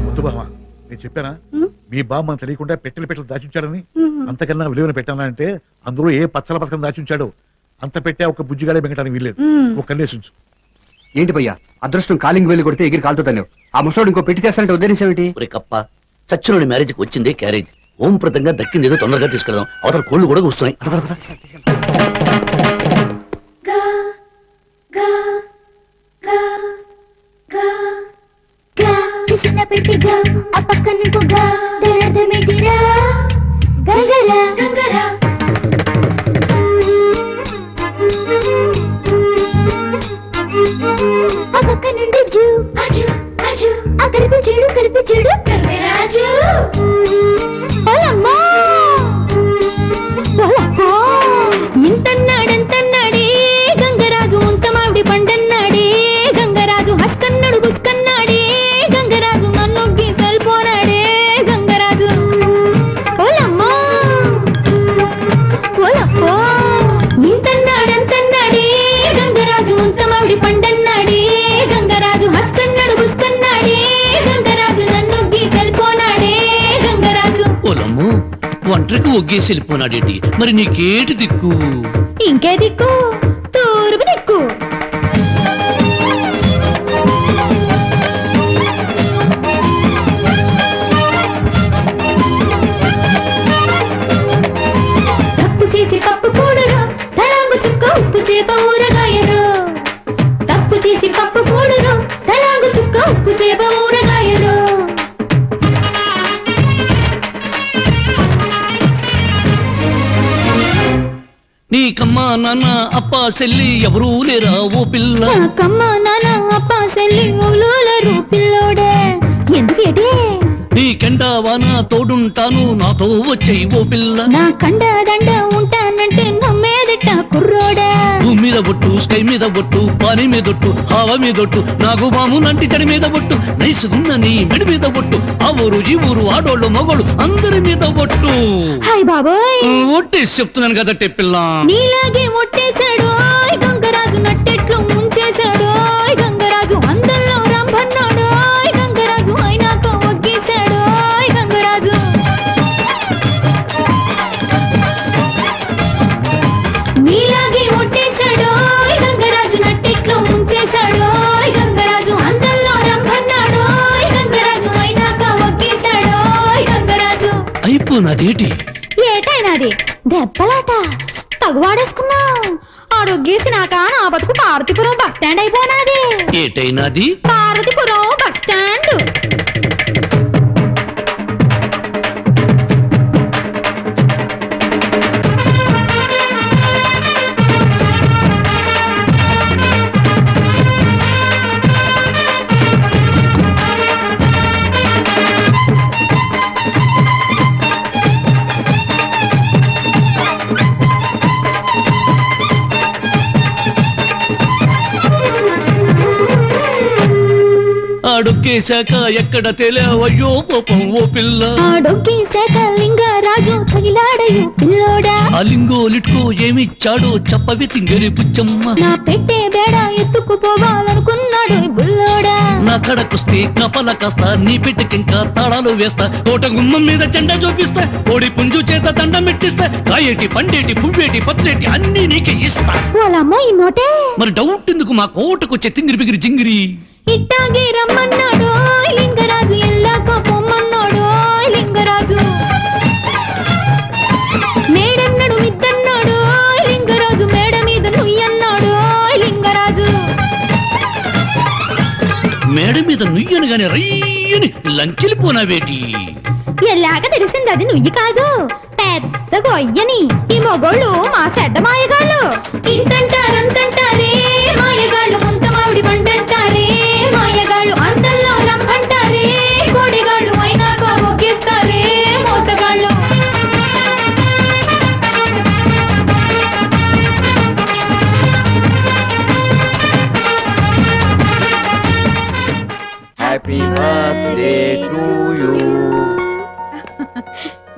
ముద్దు బామ, నేను చెప్పానా మీ బామ్మ తెలియకుండా పెట్టెలు దాచుంచాడని? అంతకన్నా విలువైన పెట్టానా అంటే అందులో ఏ పచ్చల పథకం దాచుంచాడు. అంత పెట్టే ఒక బుజ్జిగాడే మింగటానికి వీల్లేదు. ఒక కన్నేసించు. ఏంటి భయ్యా, అదృష్టం కాలింగ్ వెళ్ళి కొడితే ఎగిరి కాలుతుంటాను. ఆ ముసలోడు ఇంకో పెట్టి చేస్తానంటే ఉద్దేశం ఒరే కప్ప, చచ్చిన మ్యారేజ్కి వచ్చిందే క్యారేజ్. ఓంప్రదంగా దక్కింది ఏదో తొందరగా తీసుకెళ్దాం. అవతల కోళ్లు కూడా వస్తున్నాయి. చిన్న పెట్టిగా ఆ పక్కన పొగా దరదమిటిరా గంగరా గంగరా ఆ పక్క నుండి జూ అజు అజు ఆ కలిపి చూడు గంగరాజు ఓలమ్మా ఓలమ్మా ఇంతన్నాడంతన్నాడే గంగరాజు ఉంత మామిడి పండన్నాడే గంగరాజు హస్కన్నాడు బుస్కన్నాడే గంగరాజు నన్ను గీసల్పోనాడే గంగరాజు ఓలమ్మా ఓలప్పో ఇంతన్నాడంతన్నాడే గంగరాజు ఉంత మామిడి పండన్నాడే గంగరాజు హస్కన్నాడు బుస్కన్నాడే గంగరాజు నన్ను గీసల్పోనాడే గంగరాజు. ఓలమ్మో, ఒంటరికి ఒగ్గేసి వెళ్ళిపోనాడేంటి? మరి నీకేటి దిక్కు? ఇంకే దిక్కు? తూర్పు దిక్కు. తప్పు చేసి పప్పు కూడరు తలాంగు చుక్క ఉప్పు చేప ఊరగాయరు. తప్పు చేసి పప్పు కూడరు తలాంగు చుక్క ఉప్పు చేప ఊరగాయరు. నీకమ్మా నాన్న అప్ప చెల్లి ఎవరూ లేరా ఓ పిల్ల? నాకమ్మా నాన్న అప్ప చెల్లి ఎవరూ లేరు పిల్లోడే. ఎందుకేటే? నీ కెండ వాన తోడుంటాను నాతో వచ్చేయి ఓ పిల్ల. నా కండ దండ ఉంటానంటే నమ్మేదిట్ట కుర్రోడా. భూమి మీద బొట్టు, స్కై మీద బొట్టు, పాని మీద ఒట్టు, హావ మీద ఒట్టు, నాకు మాము నంటి జడి మీద బొట్టు, నైసుగున్న నీ మెడి మీద బొట్టు, ఆ ఊరు ఈ ఊరు ఆడోళ్ళు మగోళ్ళు అందరి మీద బొట్టు. హాయ్ బాబోయ్, ఒట్టేసి చెప్తున్నాను కదట్టే పిల్ల. నీలాగే ఒట్టేశాడు గంగరాజు, నట్టెట్లు ముంచేశాడు గంగరాజు, అందల్లో రంభన్నాడు గంగరాజు, అయినాతో ఒగ్గేశాడు గంగరాజు. నీలాగే ఒట్టేశాడు గంగరాజు, నట్టెట్లు ముంచేశాడు గంగరాజు, అందల్లో రంభన్నాడు గంగరాజు, అయినాక ఒగ్గేశాడు గంగరాజు. అయిపోనాదేటి? ఏటైనాది దెబ్బలాట తగువాడేసుకున్నా. ఆడొగ్గేసినాక నా బతుకు పార్వతీపురం బస్ స్టాండ్ అయిపోనాది. ఏటైనాది? Parvathipuram bus stand. ఆడొక్కేశాక ఎక్కడ తేలావయ్యో పాపం ఓ పిల్ల. ఆడొగ్గేశాక లింగరాజు తగిలాడయ్యో పిల్లోడా. ఆ లింగో లిట్కో ఏమిచ్చాడో చెప్పవి తింగరి పుచ్చమ్మ. నా పెట్టే బేడ ఎత్తుకుపోవాలనుకున్నాడు బుల్లోడా. నా కడకొస్తే కపల కాస్తా, నీ పెట్టకింకా తాళాలు వేస్తా, కోట గుమ్మం మీద జెండా చూపిస్తా, కోడి పుంజు చేత దండం పెట్టిస్తా, కాయేటి పండేటి పువ్వేటి పత్రేటి అన్ని నీకే ఇస్తా. వాళ్ళమ్మ ఈ నోటే. మరి డౌట్ ఎందుకు, మా కోటకొచ్చే తింగిరి బిగిరి జింగిరి. ఇట్టాగే రమ్మన్నాడు లింగరాజు, ఎల్లాక పొమ్మన్నాడు లింగరాజు. మేడన్నాడు మిద్దన్నాడు లింగరాజు, మేడ మీద నుయ్యన్నాడు మేడ మీద నుయ్యను గాని రయ్యని లంకెలిపోనావేటి? ఎలాగా తెలిసింది అది నుయ్యి కాదు, పెద్ద గొయ్యని. ఈ మొగోళ్ళు మా చెడ్డ మాయగాళ్ళు. ఇంతంటారంతంటారే మాయగాళ్ళు, ముంత మామిడి పంటంటారే మాయగాళ్ళు, అంతల్లో రంపంటారే కోడిగాళ్ళు, అయినాక మొక్కేస్తారే మోసగాళ్ళు. Happy birthday to you.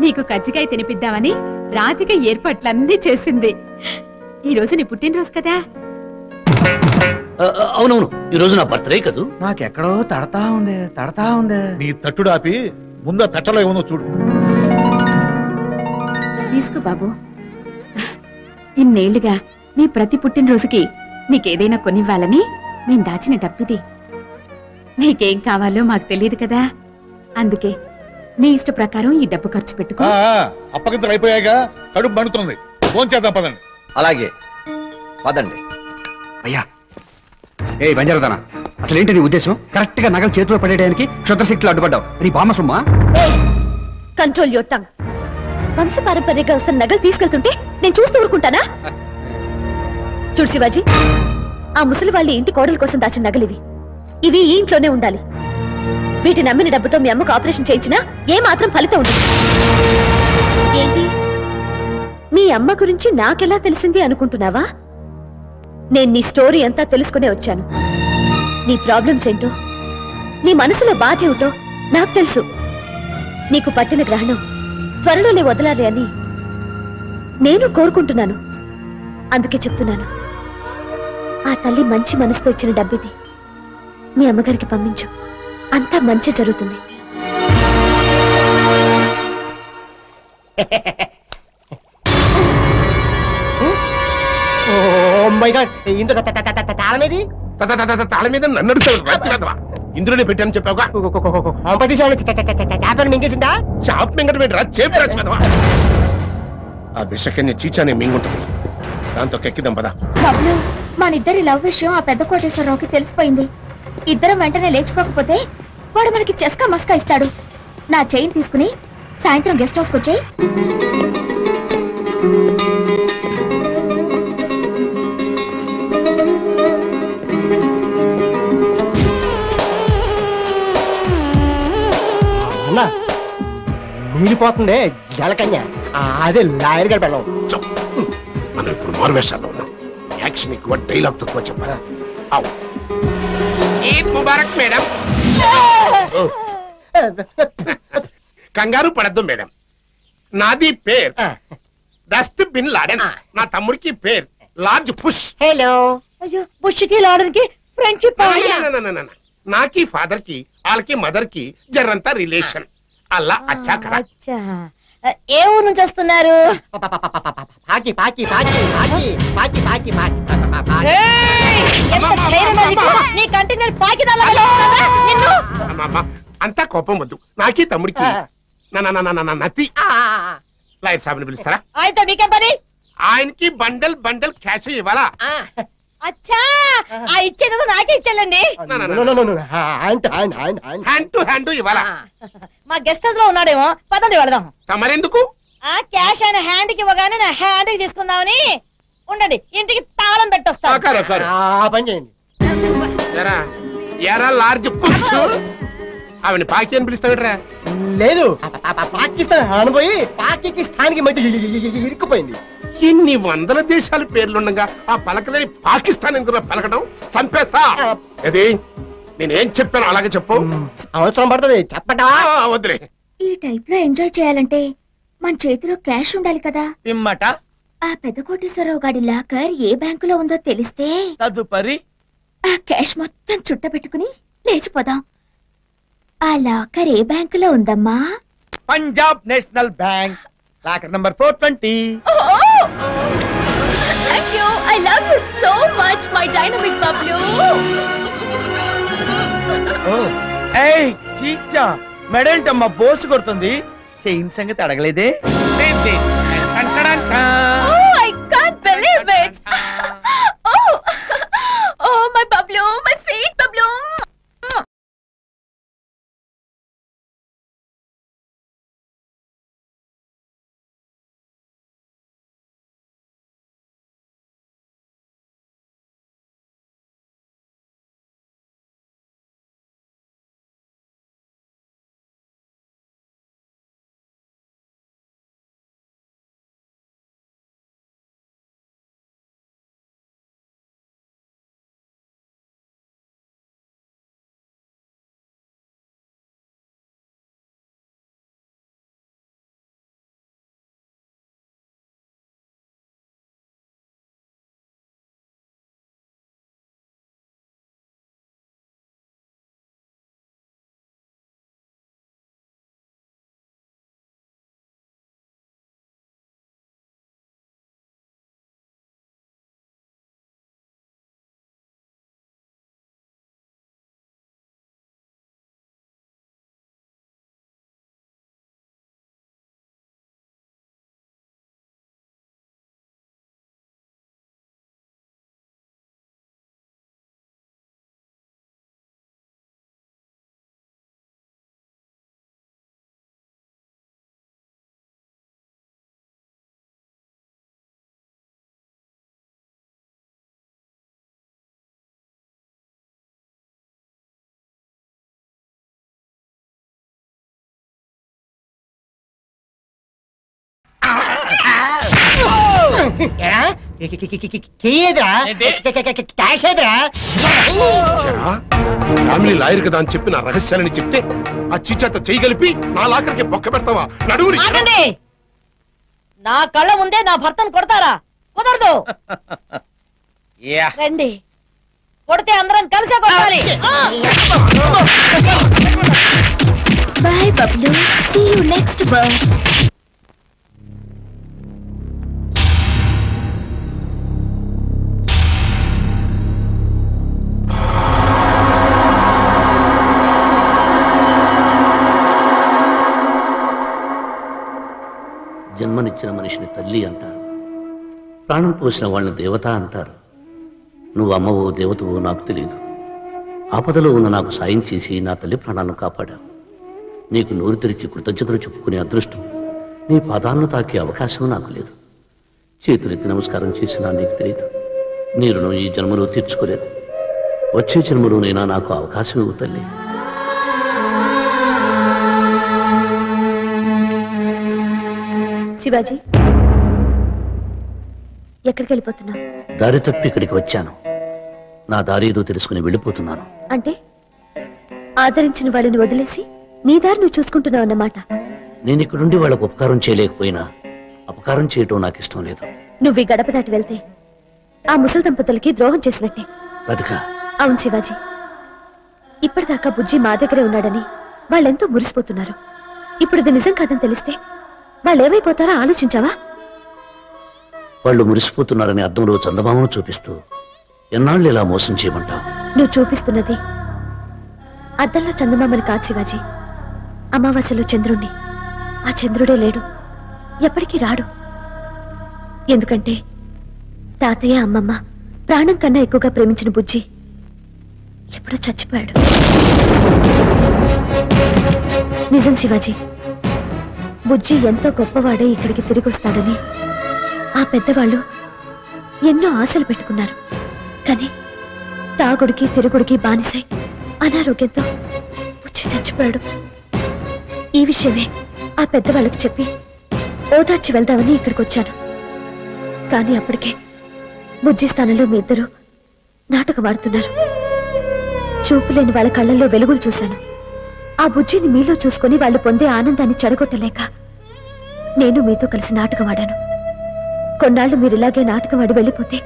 నీకు కజ్జికాయ తినిపిద్దామని రాధిక ఏర్పాట్లన్నీ చేసింది. ఈ రోజు నీ పుట్టినరోజు కదా. అవునవును, ఈ రోజు నా బర్త్డే కదూ. నాకెక్కడో తడతా ఉంది. నీ తట్టుడు ఆపి ముందు తట్టలో ఏమో చూడు. తీసుకో బాబు. ఇన్నేళ్లుగా నీ ప్రతి పుట్టినరోజుకి నీకేదైనా కొనివ్వాలని మేం దాచిన డబ్బిది. నీకేం కావాలో మాకు తెలియదు కదా, అందుకే నీ ఇష్ట ప్రకారం ఈ డబ్బు ఖర్చు పెట్టుకో. అప్పగింతలు అయిపోయాగా కడుపు మండుతుంది, ఫోన్ చేద్దాం పదండి. అలాగే పదండి. అయ్యా ఏ బంజారుదానా, అసలేంటి నీ ఉద్దేశం? కరెక్ట్ గా నగలు చేతిలో పడేయడానికి క్షుద్రశక్తులు అడ్డుపడ్డావు. నీ బామ్మ సొమ్మా? Control your tongue. వంశపారంపర్యంగా వస్తున్న నగలు తీసుకెళ్తుంటే నేను చూస్తూ ఊరుకుంటానా? చూడు శివాజీ, ఆ ముసలి వాళ్ళ ఇంటి కోడల కోసం దాచిన నగలివి. ఇవి ఈ ఇంట్లోనే ఉండాలి. వీటిని నమ్మిన డబ్బుతో మీ అమ్మకు ఆపరేషన్ చేయించినా ఏ మాత్రం ఫలితం ఉండదు. ఏంటి, మీ అమ్మ గురించి నాకెలా తెలిసింది అనుకుంటున్నావా? నేను నీ స్టోరీ అంతా తెలుసుకునే వచ్చాను. నీ ప్రాబ్లమ్స్ ఏంటో, నీ మనసులో బాధ ఏమిటో నాకు తెలుసు. నీకు పట్టిన గ్రహణం త్వరలోనే వదలాలి అని నేను కోరుకుంటున్నాను. అందుకే చెప్తున్నాను, ఆ తల్లి మంచి మనసుతో ఇచ్చిన డబ్బిది. మీ అమ్మగారికి పంపించు, అంతా మంచి జరుగుతుంది. తాళం మీద నన్ను అడుగుతావు. ఇందులోనే పెట్టాను చెప్పావుగా. షాప్ మింగటం ఏంటి రా, చేపు రాజు. ఆ విషకన్య చీచానే మింగుంటుంది, దాంతో కెక్కిదాం పదా. బాబులు, మనిద్దరి లవ్ విషయం ఆ పెద్ద కోటేశ్వరరావుకి తెలిసిపోయింది. ఇద్దరం వెంటనే లేచిపోకపోతే వాడు మనకి చెస్కా మస్కా ఇస్తాడు. నా చైన్ తీసుకుని సాయంత్రం గెస్ట్ హౌస్కి వచ్చాయి. మిగిలిపోతుంది జలకన్య. అదే లాయర్ గారు పెళ్ళం. మనం ఇప్పుడు మారువేషాల్లో ఉన్నాం. యాక్షన్ ఎక్కువ, డైలాగ్ తక్కువ చెప్పారా? ముబారక్ మేడం. కంగారు పడద్దు మేడం, నాది పేరు డస్ట్ బిన్ లాడెన్. నా తమ్ముడికి పేరు లార్జ్ పుష్. హలో. అయ్యో, బుష్కి లాడన్కి ఫ్రెండ్షిప్. నాకి ఫాదర్ కి వాళ్ళకి మదర్ కి జరంతా రిలేషన్. అల్లా అచ్చా కరా. ఏ ఊరు నుంచి వస్తున్నారు? పాకి పాకి పాకి పాకి పాకి పాకి పాకి. నీ కంటికి నేను పాకి అంతా కోపం వద్దు. నాకి తమ్ముడికి నతి. లాయర్ సాబ్ ని పిలుస్తారా? ఆయనతో మీకేం పని? ఆయనకి బండల్ బండల్ క్యాష్ ఇవ్వాలా? అచ్చా, ఆ ఇచ్చేది నాకే ఇచ్చాలండి. హ్యాండ్ టు హ్యాండ్ ఇవ్వాలా? మా గెస్ట్ హౌస్ లో ఉన్నాడేమో, పదండి వెళదాం. తమరెందుకు? ఆ క్యాష్ ఆయన హ్యాండ్ కి ఇవ్వగానే నా హ్యాండ్ కి తీసుకుందామని. ఉండండి, ఇంటికి తాళం పెట్టొస్తా. పని చేయండి. ఎరా లార్జ్ పుష్, ఆవిడ పాకి అని పిలుస్తావిడ్రా? లేదు, పాకిస్తాన్ అనుపోయి పాకిస్తాన్కి మధ్య ఇరుక్కుపోయింది. ఎన్ని వందల దేశాల పేర్లుండగా ఆ పలకలేని పాకిస్తాన్ ఎందుకు పలకడం? చంపేస్తా. అది నేనేం చెప్పాను అలాగే చెప్పు. అవసరం పడుతుంది చెప్పటా? వద్దులే. ఈ టైప్ లో ఎంజాయ్ చేయాలంటే మన చేతిలో క్యాష్ ఉండాలి కదా. ఇమ్మట. ఆ పెద్ద కోటేశ్వరరావు గాడి లాకర్ ఏ బ్యాంకులో ఉందో తెలిస్తే తదుపరి ఆ క్యాష్ మొత్తం చుట్టబెట్టుకుని లేచిపోదాం. ఆ లాకర్ ఏ బ్యాంకులో ఉందమ్మా? Punjab national bank, locker number 420. Thank you. I love you so much, my dynamic Bablu. ఏయ్ చీచా, మెడేంటమ్మా బోసు కొడుతుంది? చైన్ సంగతి అడగలేదే? Oh, I can't believe it. Oh, my Bablu, my sweet Bablu. Family lawyer కదా అని చెప్పి నా రహస్యాలని చెప్తే ఆ చీచాతో చేయగలిపి నా లాకర్కి బొక్క పెడతావా? నడువురి. నా కళ్ళ ముందే నా భర్తను కొడతారా? కుదరదు. రండి, కొడితే అందరం కలిసే కొట్టాలి. Bye Bablu, see you next birth. జన్మనిచ్చిన మనిషిని తల్లి అంటారు, ప్రాణం పోసిన వాళ్ళని దేవత అంటారు. నువ్వు అమ్మవో దేవతవో నాకు తెలియదు. ఆపదలో ఉన్న నాకు సాయం చేసి నా తల్లి ప్రాణాలను కాపాడావు. నీకు నోరు తెరిచి కృతజ్ఞతలు చెప్పుకునే అదృష్టం, నీ పాదాలను తాకే అవకాశం నాకు లేదు. చేతులెత్తి నమస్కారం చేసినా నీకు తెలియదు. నీ రుణం ఈ జన్మలో తీర్చుకోలేదు. వచ్చే జన్మలోనైనా నాకు అవకాశం ఇవ్వు తల్లి. శివాజీ, ఎక్కడికి వెళ్ళిపోతున్నావు? దారి తప్పి ఇక్కడికి వచ్చాను. నా దారి ఏదో తెలుసుకుని వెళ్ళిపోతున్నాను. అంటే ఆదరించిన వాళ్ళని వదిలేసి నీ దారి నువ్వు చూసుకుంటున్నావు అన్నమాట. నేను ఇక్కడుండి వాళ్ళకు ఉపకారం చేయలేకపోయినా అపకారం చేయటం నాకు ఇష్టం లేదు. నువ్వు ఈ గడప దాటి వెళ్తే ఆ ముసలి దంపతులకి ద్రోహం చేసినట్టే. రాధిక, అవును శివాజీ, ఇప్పటిదాకా బుజ్జి మా దగ్గరే ఉన్నాడని వాళ్ళెంతో మురిసిపోతున్నారు. ఇప్పుడు ఇది నిజం కాదని తెలిస్తే వాళ్ళు ఏమైపోతారో ఆలోచించావా? వాళ్ళు మురిసిపోతున్నారని అద్దంలో చందమామను చూపిస్తూ ఎన్నాళ్ళు ఇలా మోసం చేయమంటావు? నువ్వు చూపిస్తున్నది అద్దంలో చందమామని కాదు శివాజీ, అమావాస్యలో చంద్రుణ్ణి. ఆ చంద్రుడే లేడు, ఎప్పటికీ రాడు. ఎందుకంటే తాతయ్య అమ్మమ్మ ప్రాణం కన్నా ఎక్కువగా ప్రేమించిన బుజ్జి ఎప్పుడో చచ్చిపోయాడు. నిజం శివాజీ, బుజ్జి ఎంతో గొప్పవాడే ఇక్కడికి తిరిగి వస్తాడని ఆ పెద్దవాళ్ళు ఎన్నో ఆశలు పెట్టుకున్నారు. కానీ తాగుడికి తిరుగుడికి బానిసై అనారోగ్యంతో బుజ్జి చచ్చిపోయాడు. ఈ విషయమే ఆ పెద్దవాళ్ళకి చెప్పి ఓదార్చి వెళ్దామని ఇక్కడికి వచ్చాను. కానీ అప్పటికే బుజ్జి స్థానంలో మీ ఇద్దరు నాటకం ఆడుతున్నారు. చూపులేని వాళ్ళ కళ్ళల్లో వెలుగులు చూశాను. ఆ బుజ్జిని మీలో చూసుకుని వాళ్ళు పొందే ఆనందాన్ని చెడగొట్టలేక నేను మీతో కలిసి నాటకం ఆడాను. కొన్నాళ్ళు మీరు ఇలాగే నాటకం ఆడి వెళ్ళిపోతే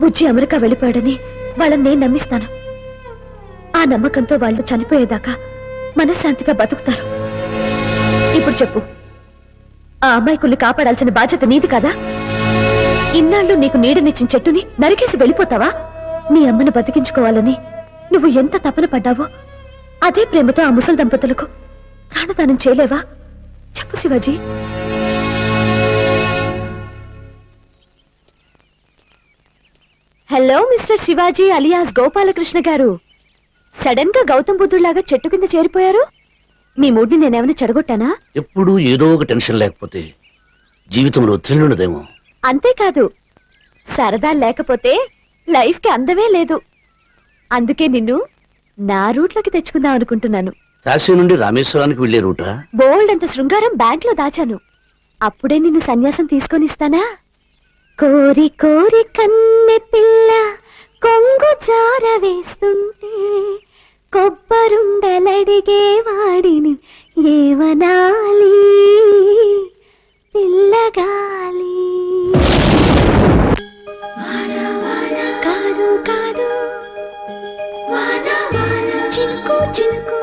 బుజ్జి అమెరికా వెళ్ళిపోయాడని వాళ్ళని నేను నమ్మిస్తాను. ఆ నమ్మకంతో వాళ్ళు చనిపోయేదాకా మనశ్శాంతిగా బతుకుతారు. ఇప్పుడు చెప్పు, ఆ అమ్మాయికుల్ని కాపాడాల్సిన బాధ్యత నీది కదా? ఇన్నాళ్ళు నీకు నీడనిచ్చిన చెట్టుని నరికేసి వెళ్ళిపోతావా? నీ అమ్మను బతికించుకోవాలని నువ్వు ఎంత తపన పడ్డావో అదే ప్రేమతో ఆ ముసలి దంపతులకు ప్రాణదానం చేయలేవా? చెప్పు Shivaji. Hello mister Shivaji alias Gopalakrishna గారు. సడన్ గా గౌతమ్ బుద్ధుడిలాగా చెట్టు కింద చేరిపోయారు. మీ మూడ్ని నేనేమైనా చెడగొట్టానా? ఎప్పుడూ ఏదో ఒక టెన్షన్ లేకపోతే జీవితంలో థ్రిల్ ఉండదేమో. అంతేకాదు, సరదా లేకపోతే లైఫ్ కి అందమే లేదు. అందుకే నిన్ను నా రూట్లోకి తెచ్చుకుందాం అనుకుంటున్నాను. కాశీ నుండి రామేశ్వరానికి వెళ్లే రూటా? బోల్డ్ అంత శృంగారం బ్యాంక్ లో దాచాను. అప్పుడే నిన్ను సన్యాసం తీసుకొని ఇస్తానా? కోరి కోరి కన్నె పిల్ల కొంగు జార వేస్తుంటే కొబ్బరుండలడిగే వాడిని ఏవనాలి పిల్లగాలి. కాదు కాదు చినుకు చినుకు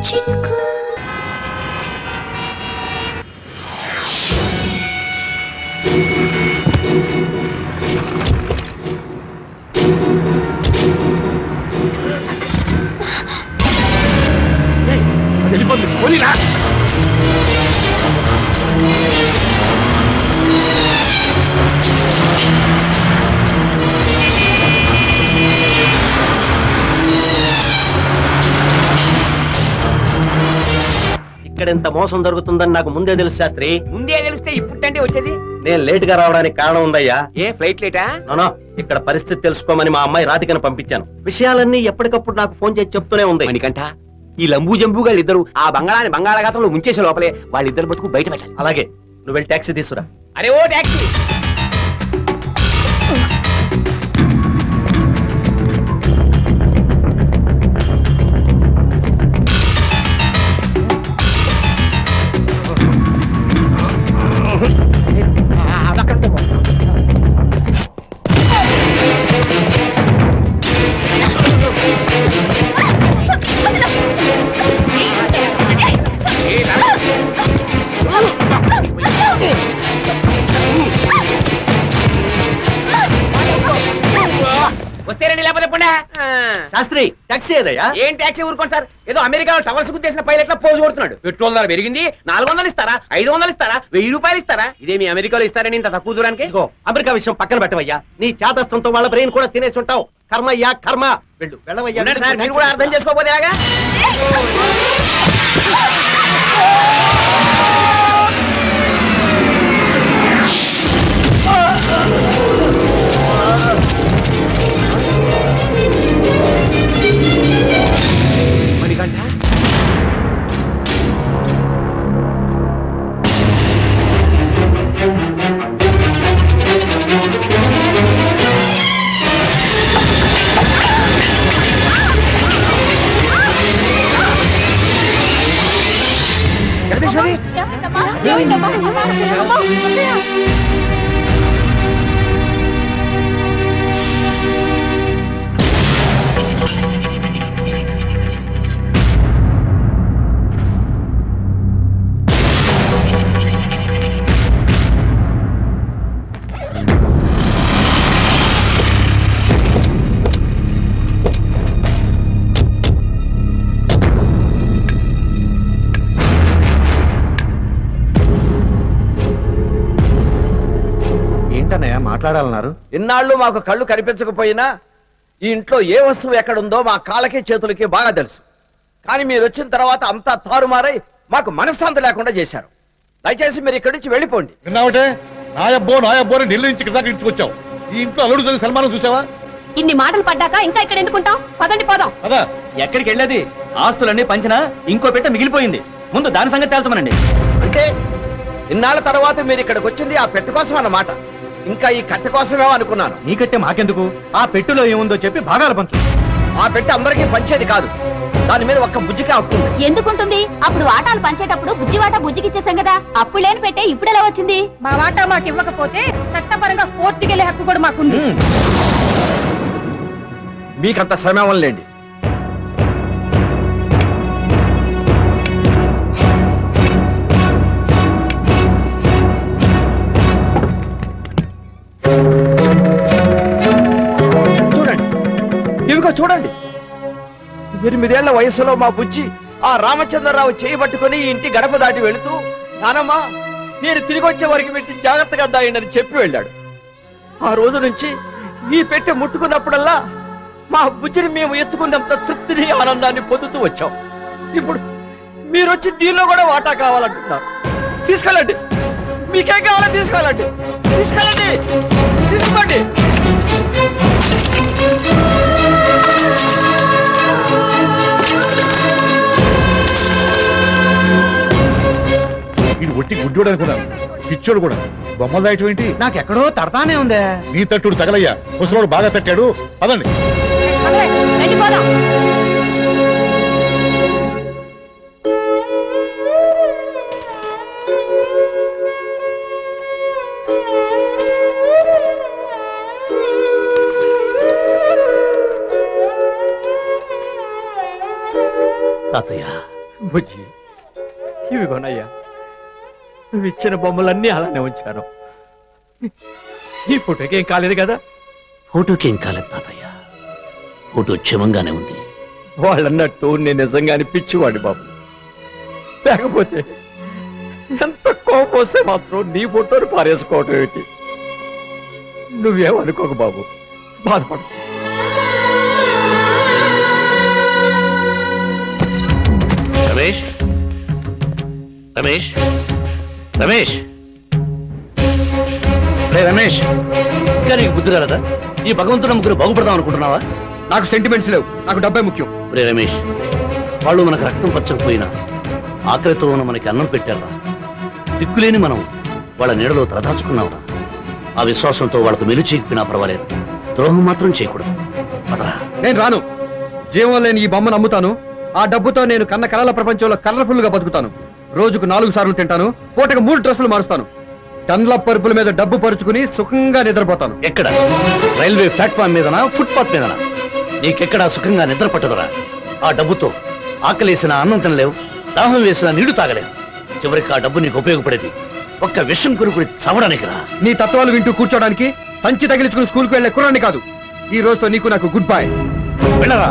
చినుకు. వెళ్ళిపోతుంది, పోనీరా. ఇక్కడ ఇంత మోసం జరుగుతుందని నాకు ముందే తెలుసు శాస్త్రి. ముందే తెలిస్తే ఇప్పుడంటే వచ్చేది. నేను లేట్ గా రావడానికి కారణం ఉందయ్యా. ఏ ఫ్లైట్ లేటా? నోనో, ఇక్కడ పరిస్థితి తెలుసుకోమని మా అమ్మాయి రాధికను పంపించాను. విషయాలన్నీ ఎప్పటికప్పుడు నాకు ఫోన్ చేసి చెప్తూనే ఉంది. మణికంఠ, ఈ లంబూ జంబుగా ఇద్దరు ఆ బంగాళాన్ని బంగాళాఘాతంలో ముంచేసే లోపలే వాళ్ళిద్దరు బతుకు బయట పెట్టాలి. అలాగే, నువ్వు వెళ్ళి టాక్సీ తీసుకురా. అరే ఓ టాక్సీ. వస్తేరండి లేకపోతే పండా. శాస్త్రి టాక్సీ ఏదయ్యా? ఏం టాక్సీ ఊరుకోండి సార్, ఏదో అమెరికాలో టవర్స్ గుర్తేసిన పైలట్ లా పోజు కొడుతున్నాడు. పెట్రోల్ ధర పెరిగింది, 400 ఇస్తారా, 500 ఇస్తారా, 1000 రూపాయలు ఇస్తారా? ఇదే మీ అమెరికాలో ఇస్తారని ఇంత తక్కువ దూరానికి? ఇదిగో అమెరికా విషయం పక్కన పెట్టవయ్యా. నీ చేతస్థంతో వాళ్ళ బ్రెయిన్ కూడా తినేసుంటావు. కర్మయ్యా కర్మ. వెళ్ళు వెళ్ళవయ్యా. సార్ మీరు కూడా అర్థం చేసుకోకపోతే ఎలాగా? మణికంఠ జగదీశ్వరి మాట్లాడాలన్నారు. ఇన్నాళ్ళు మాకు కళ్ళు కనిపించకపోయినా ఈ ఇంట్లో ఏ వస్తువు ఎక్కడుందో మా కాళ్ళకి చేతులకి బాగా తెలుసు. కానీ మీరు వచ్చిన తర్వాత అంతా తారుమారై మాకు మనశ్శాంతి లేకుండా చేశారు. దయచేసి మీరు ఇక్కడి నుంచి వెళ్ళిపోండి. విన్నావటే? నాయబ్బో అని ఢిల్లీ నుంచి ఇక్కడికి ఇంచుకొచ్చావు. ఈ ఇంట్లో అల్లుడు తల్లి సల్మానం చూసావా? ఇన్ని మాటలు పడ్డాక ఇంకా ఇక్కడ ఎందుకుంటాం? పదండి పోదాం. కదా ఎక్కడికి వెళ్ళేది? ఆస్తులన్నీ పంచినా ఇంకో పెట్ట మిగిలిపోయింది. ముందు దాని సంగతి తేల్చమనండి. అంటే ఇన్నాళ్ళ తర్వాత మీరు ఇక్కడికి వచ్చింది ఆ పెట్టు కోసం అన్నమాట. ఇంకా ఈ కట్టె కోసమేమో అనుకున్నాను. నీ కట్టే మాకెందుకు? ఆ పెట్టులో ఏముందో చెప్పి భాగాలు పంచు. ఆ పెట్టె అందరికీ పంచేది కాదు. దాని మీద ఒక్క బుజ్జికే హక్కు ఉంది. ఎందుకుంటుంది? అప్పుడు వాటాలు పంచేటప్పుడు బుజ్జి వాటా బుజ్జికి ఇచ్చేసాం కదా. అప్పుడు లేని పెట్టే ఇప్పుడు ఎలా వచ్చింది? మా వాటా మాకు ఇవ్వకపోతే చట్టపరంగా కోర్టుకి వెళ్ళే హక్కు కూడా మాకుంది. మీకంత శ్రమేమం లేండి. చూడండి 8 ఏళ్ల వయసులో మా బుజ్జి ఆ రామచంద్రరావు చేయి పట్టుకుని ఇంటి గడప దాటి వెళుతూ, నానమ్మా నేను తిరిగి వచ్చే వరకు పెట్టి జాగ్రత్తగా దాయండి చెప్పి వెళ్ళాడు. ఆ రోజు నుంచి ఈ పెట్టె ముట్టుకున్నప్పుడల్లా మా బుజ్జిని మేము ఎత్తుకున్నంత తృప్తిని ఆనందాన్ని పొందుతూ వచ్చాం. ఇప్పుడు మీరు వచ్చి దీనిలో కూడా వాటా కావాలంటున్నారు. తీసుకెళ్ళండి, మీకేం కావాలో తీసుకెళ్ళండి, తీసుకెళ్ళండి, తీసుకోండి. ఇది ఒట్టి గుడ్డోడు అనుకున్నాను. పిచ్చోడు కూడా. బొమ్మలు దాయటం ఏంటి? నాకెక్కడో తడతానే ఉందే. నీ తట్టుడు తగలయ్యా. ముసలోడు బాగా తట్టాడు. పదండి. తాతయ్య, బుజ్జి ఇవి కొనయ్యా. నువ్వు ఇచ్చిన బొమ్మలన్నీ అలానే ఉంచాను. ఈ ఫోటోకి ఏం కాలేదు కదా? ఫోటోకి ఏం కాలేదు తాతయ్య. ఫోటో క్షేమంగానే ఉంది. వాళ్ళన్నట్టు నేను నిజంగానే పిచ్చివాడి బాబు. లేకపోతే ఎంత కోపం వస్తే మాత్రం నీ ఫోటోని పారేసుకోవటం ఏంటి? నువ్వేమనుకోకు బాబు, బాధపడు. రమేష్, రమేష్, రమేష్, రే రమేష్, ఇంకా నీకు బుద్ధి రాలేదా? ఈ భగవంతుడు ముగ్గురు బాగుపడదాం అనుకుంటున్నావా? నాకు సెంటిమెంట్స్ లేవు, నాకు డబ్బే ముఖ్యం. రే రమేష్, వాళ్ళు మనకు రక్తం పచ్చకపోయినా ఆకలితో ఉన్న మనకి అన్నం పెట్టారా? దిక్కులేని మనం వాళ్ళ నీడలో తలదాచుకున్నావురా. ఆ విశ్వాసంతో వాళ్ళకు మెలు చేయకపోయినా పర్వాలేదు, ద్రోహం మాత్రం చేయకూడదు. అదరా నేను రాను. జీవం లేని ఈ బొమ్మను అమ్ముతాను. ఆ డబ్బుతో నేను కన్న కళల ప్రపంచంలో కలర్ఫుల్ గా బతుకుతాను. రోజుకు 4 సార్లు తింటాను. పూటకు 3 డ్రెస్సులు మారుస్తాను. టన్ల పరుపుల మీద డబ్బు పరుచుకుని సుఖంగా నిద్రపోతాను. ఎక్కడ? రైల్వే ప్లాట్ఫామ్ మీదనా, ఫుట్పాత్ మీదనా? నీకెక్కడా సుఖంగా నిద్ర పట్టదురా. ఆ డబ్బుతో ఆకలేసిన అన్నం తినలేవు, దాహం వేసిన నీళ్లు తాగలేవు. చివరికి ఆ డబ్బు నీకు ఉపయోగపడేది ఒక్క విషం కొనుక్కుని చవడానికి రా. నీ తత్వాలు వింటూ కూర్చోడానికి సంచి తగిలించుకుని స్కూల్కి వెళ్లే కుర్రాన్ని కాదు. ఈ రోజుతో నీకు నాకు గుడ్ బై. వెళ్ళరా,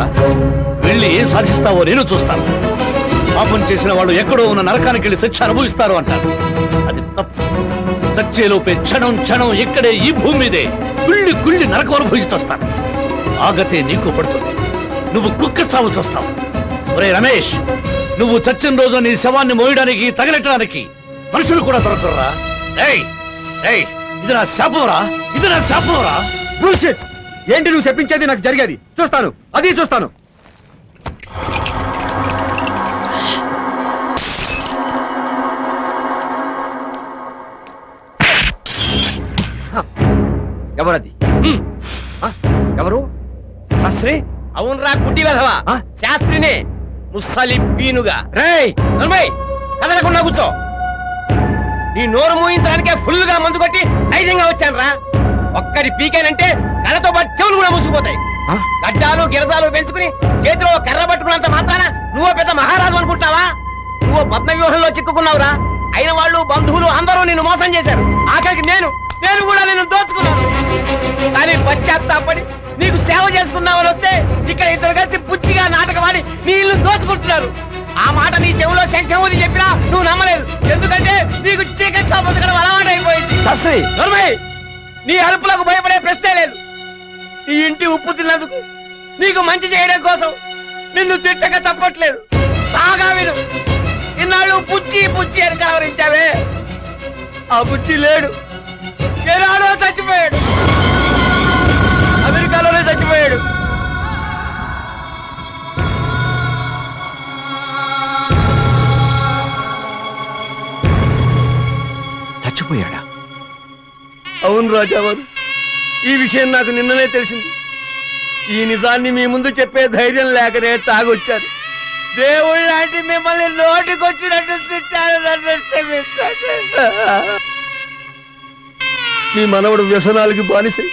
వెళ్ళి ఏం సాధిస్తావో నేను చూస్తాను. పాపం చేసిన వాళ్ళు ఎక్కడో ఉన్న నరకానికి వెళ్ళి శిక్ష అనుభవిస్తారు అంటారు. అది తప్పు. చచ్చేలోపే క్షణం క్షణం ఇక్కడే ఈ భూమి మీదే కుళ్ళి కుళ్ళి నరకం అనుభవించొస్తాను. ఆగతే నీకు పడుతుంది. నువ్వు కుక్క చావు చస్తావు. ఒరే రమేష్, నువ్వు చచ్చిన రోజున నీ శవాన్ని మోయడానికి తగలెట్టడానికి మనుషులు కూడా దొరకరురా. ఇది నా శాపంరా, ఇది నా శాపంరా. బుల్షిట్. ఏంటి నువ్వు చెప్పించేది? నాకు జరిగేది చూస్తాను, అది చూస్తాను. ఎవరది? ఎవరు? శాస్త్రి? అవునరా గుడ్డి వెధవా, శాస్త్రినే. ముస్సలి పీనుగా. రేయ్ నర్మయ్, కదలకుండా కూర్చో. నీ నోరు మూయించడానికే ఫుల్ గా మందు కొట్టి ధైర్యంగా వచ్చాను రా. ఒక్కడి పీకేనంటే కళ్ళతో పాటు చెవులు కూడా మూసుకుపోతాయి. గడ్డాలు గిరజాలు పెంచుకుని చేతిలో కర్ర పట్టుకున్నంత మాత్రాన నువ్వు పెద్ద మహారాజు అనుకుంటావా? నువ్వు పద్మ వ్యూహంలో చిక్కుకున్నావురా. అయిన వాళ్ళు బంధువులు అందరూ నిన్ను మోసం చేశారు. ఆఖరికి నేను కూడా నిన్ను దోచుకున్నాను. కానీ పశ్చాత్తాపడి నీకు సేవ చేసుకున్నావని వస్తే ఇక్కడ ఇద్దరు కలిసి పుచ్చిగా నాటకమాడి నీ ఇల్లు దోచుకుంటున్నారు. ఆ మాట నీ చెవులో శంఖమూది చెప్పినా నువ్వు నమ్మలేదు. ఎందుకంటే నీకు చీకట్లో బతకడం అలవాటైపోయింది. శాస్త్రి నీ అరుపులకు భయపడే ప్రశ్నే లేదు. నీ ఇంటి ఉప్పు తిన్నందుకు, నీకు మంచి చేయడం కోసం నిన్ను తిట్టక తప్పట్లేదు. బాగా విను. ఇన్నాళ్ళు పుచ్చి పుచ్చి అని కలవరించావే, ఆ పుచ్చి లేడు. ఏనాడో చచ్చిపోయాడు. అమెరికాలోనే చచ్చిపోయాడు. చచ్చిపోయాడా? అవును రాజావారు, ఈ విషయం నాకు నిన్ననే తెలిసింది. ఈ నిజాన్ని మీ ముందు చెప్పే ధైర్యం లేకనే తాగొచ్చాను. దేవుడు లాంటి మిమ్మల్ని నోటికొచ్చినట్టు తిట్టాను. నన్ను క్షమించండి. మీ మనవడు వ్యసనాలకి బానిసై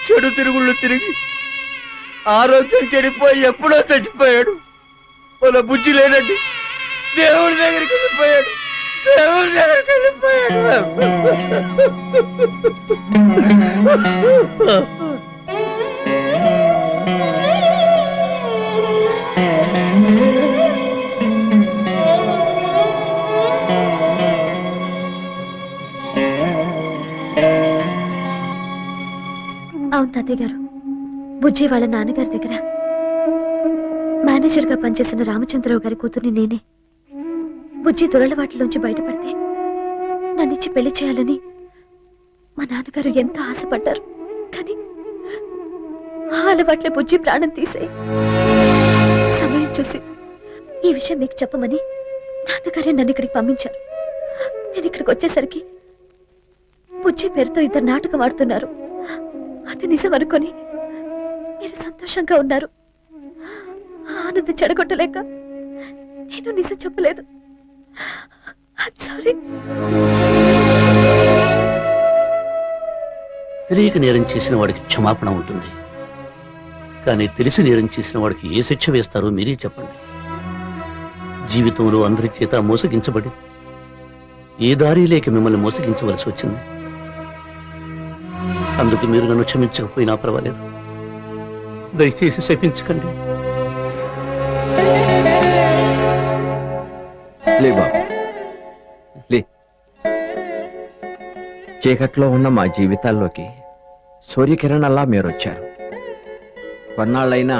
చెడు తిరుగుళ్ళు తిరిగి ఆరోగ్యం చెడిపోయి ఎప్పుడో చచ్చిపోయాడు. వాళ్ళ బుద్ధి లేనట్టు దేవుడి దగ్గరికి వెళ్ళిపోయాడు. దేవుడి దగ్గరికి వెళ్ళిపోయాడు. అవును తాతయ్య గారు, బుజ్జి వాళ్ళ నాన్నగారి దగ్గర మేనేజర్ గా పనిచేసిన రామచంద్రరావు గారి కూతుర్ని నేనే. బుజ్జి దురలవాట్లోంచి బయటపడితే నన్నిచ్చి పెళ్లి చేయాలని మా నాన్నగారు ఎంతో ఆశపడ్డారు. కానీ ఆ అలవాట్లే బుజ్జి ప్రాణం తీసాయి. సమయం చూసి ఈ విషయం మీకు చెప్పమని నాన్నగారే నన్ను ఇక్కడికి పంపించారు. నేను ఇక్కడికి వచ్చేసరికి బుజ్జి పేరుతో 2 నాటకం ఆడుతున్నారు. అది నిజం అనుకొని మీరు సంతోషంగా ఉన్నారు. ఆనందం చెడగొట్టలేక నేను నిజం చెప్పలేదు. సారీ. తెలియక నేరం చేసిన వాడికి క్షమాపణ ఉంటుంది, కానీ తెలిసి నేరం చేసిన వాడికి ఏ శిక్ష వేస్తారో మీరే చెప్పండి. జీవితంలో అందరి చేత మోసగించబడి ఏ దారి లేక మిమ్మల్ని మోసగించవలసి వచ్చింది. అందుకు మీరు నన్ను క్షమించకపోయినా పర్వాలేదు. దయచేసి శపించకండి. లే బాబు లే. చీకట్లో ఉన్న మా జీవితాల్లోకి సూర్యకిరణాల్లా మీరొచ్చారు. కొన్నాళ్ళైనా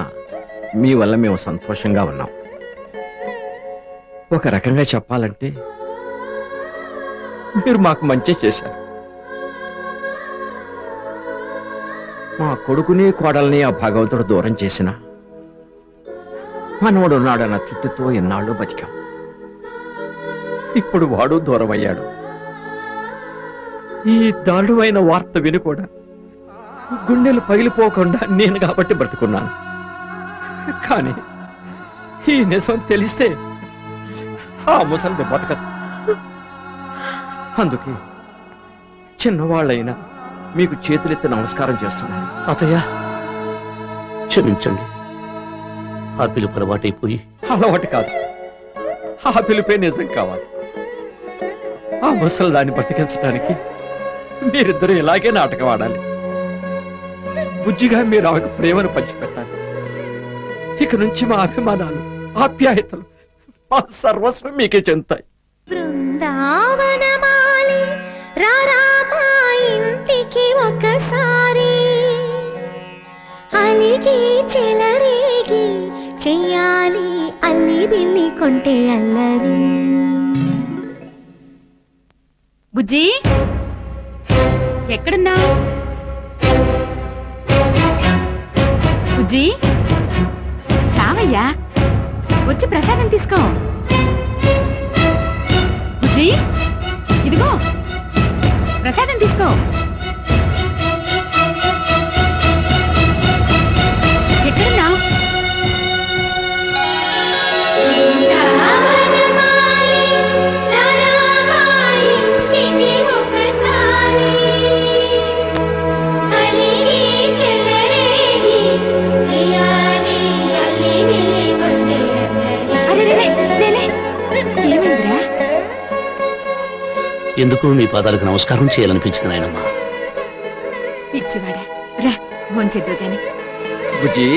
మీ వల్ల మేము సంతోషంగా ఉన్నాం. ఒక రకంగా చెప్పాలంటే మీరు మాకు మంచి చేశారు. మా కొడుకుని కోడల్ని ఆ భగవంతుడు దూరం చేసిన మనవడు ఉన్నాడన్న తృప్తితో ఎన్నాళ్ళు బతికాం. ఇప్పుడు వాడు దూరం అయ్యాడు. ఈ దారుణమైన వార్త విని కూడా గుండెలు పగిలిపోకుండా నేను కాబట్టి బ్రతుకున్నాను. కానీ ఈ నిజం తెలిస్తే ఆ ముసలిది బతకదు. అందుకే చిన్నవాళ్ళైనా మీకు చేతులెత్తి నమస్కారం చేస్తున్నాను. తాతయ్య క్షమించండి, ఆ పిలుపు అలవాటైపోయి. అలవాటు కాదు, ఆ పిలుపే నిజం కావాలి. ఆ ముసలిదాన్ని బతికించడానికి మీరిద్దరూ ఇలాగే నాటకం ఆడాలి. బుజ్జిగా మీరు ఆమెకు ప్రేమను పంచిపెట్టాలి. ఇక నుంచి మా అభిమానాలు, ఆప్యాయతలు, మా సర్వస్వం మీకే చెందుతాయి. బృందావనమాలి రారామా ఇంటికి ఒకసారి, అలిగి చెలరేగి చెయ్యాలి అల్లి బిల్లి కొంటే అల్లరి. బుజ్జి ఎక్కడున్నా? బుజ్జి రావయ్యా, వచ్చి ప్రసాదం తీసుకో. బుజ్జి ఇదిగో ప్రసాదం తీసుకో. ఎక్కడున్నా? ఎందుకు మీ పాదాలకు నమస్కారం చేయాలనిపించింది నాయనమ్మా. పిచ్చివాడా రా, భోంచేద్దు గాని. బుజ్జి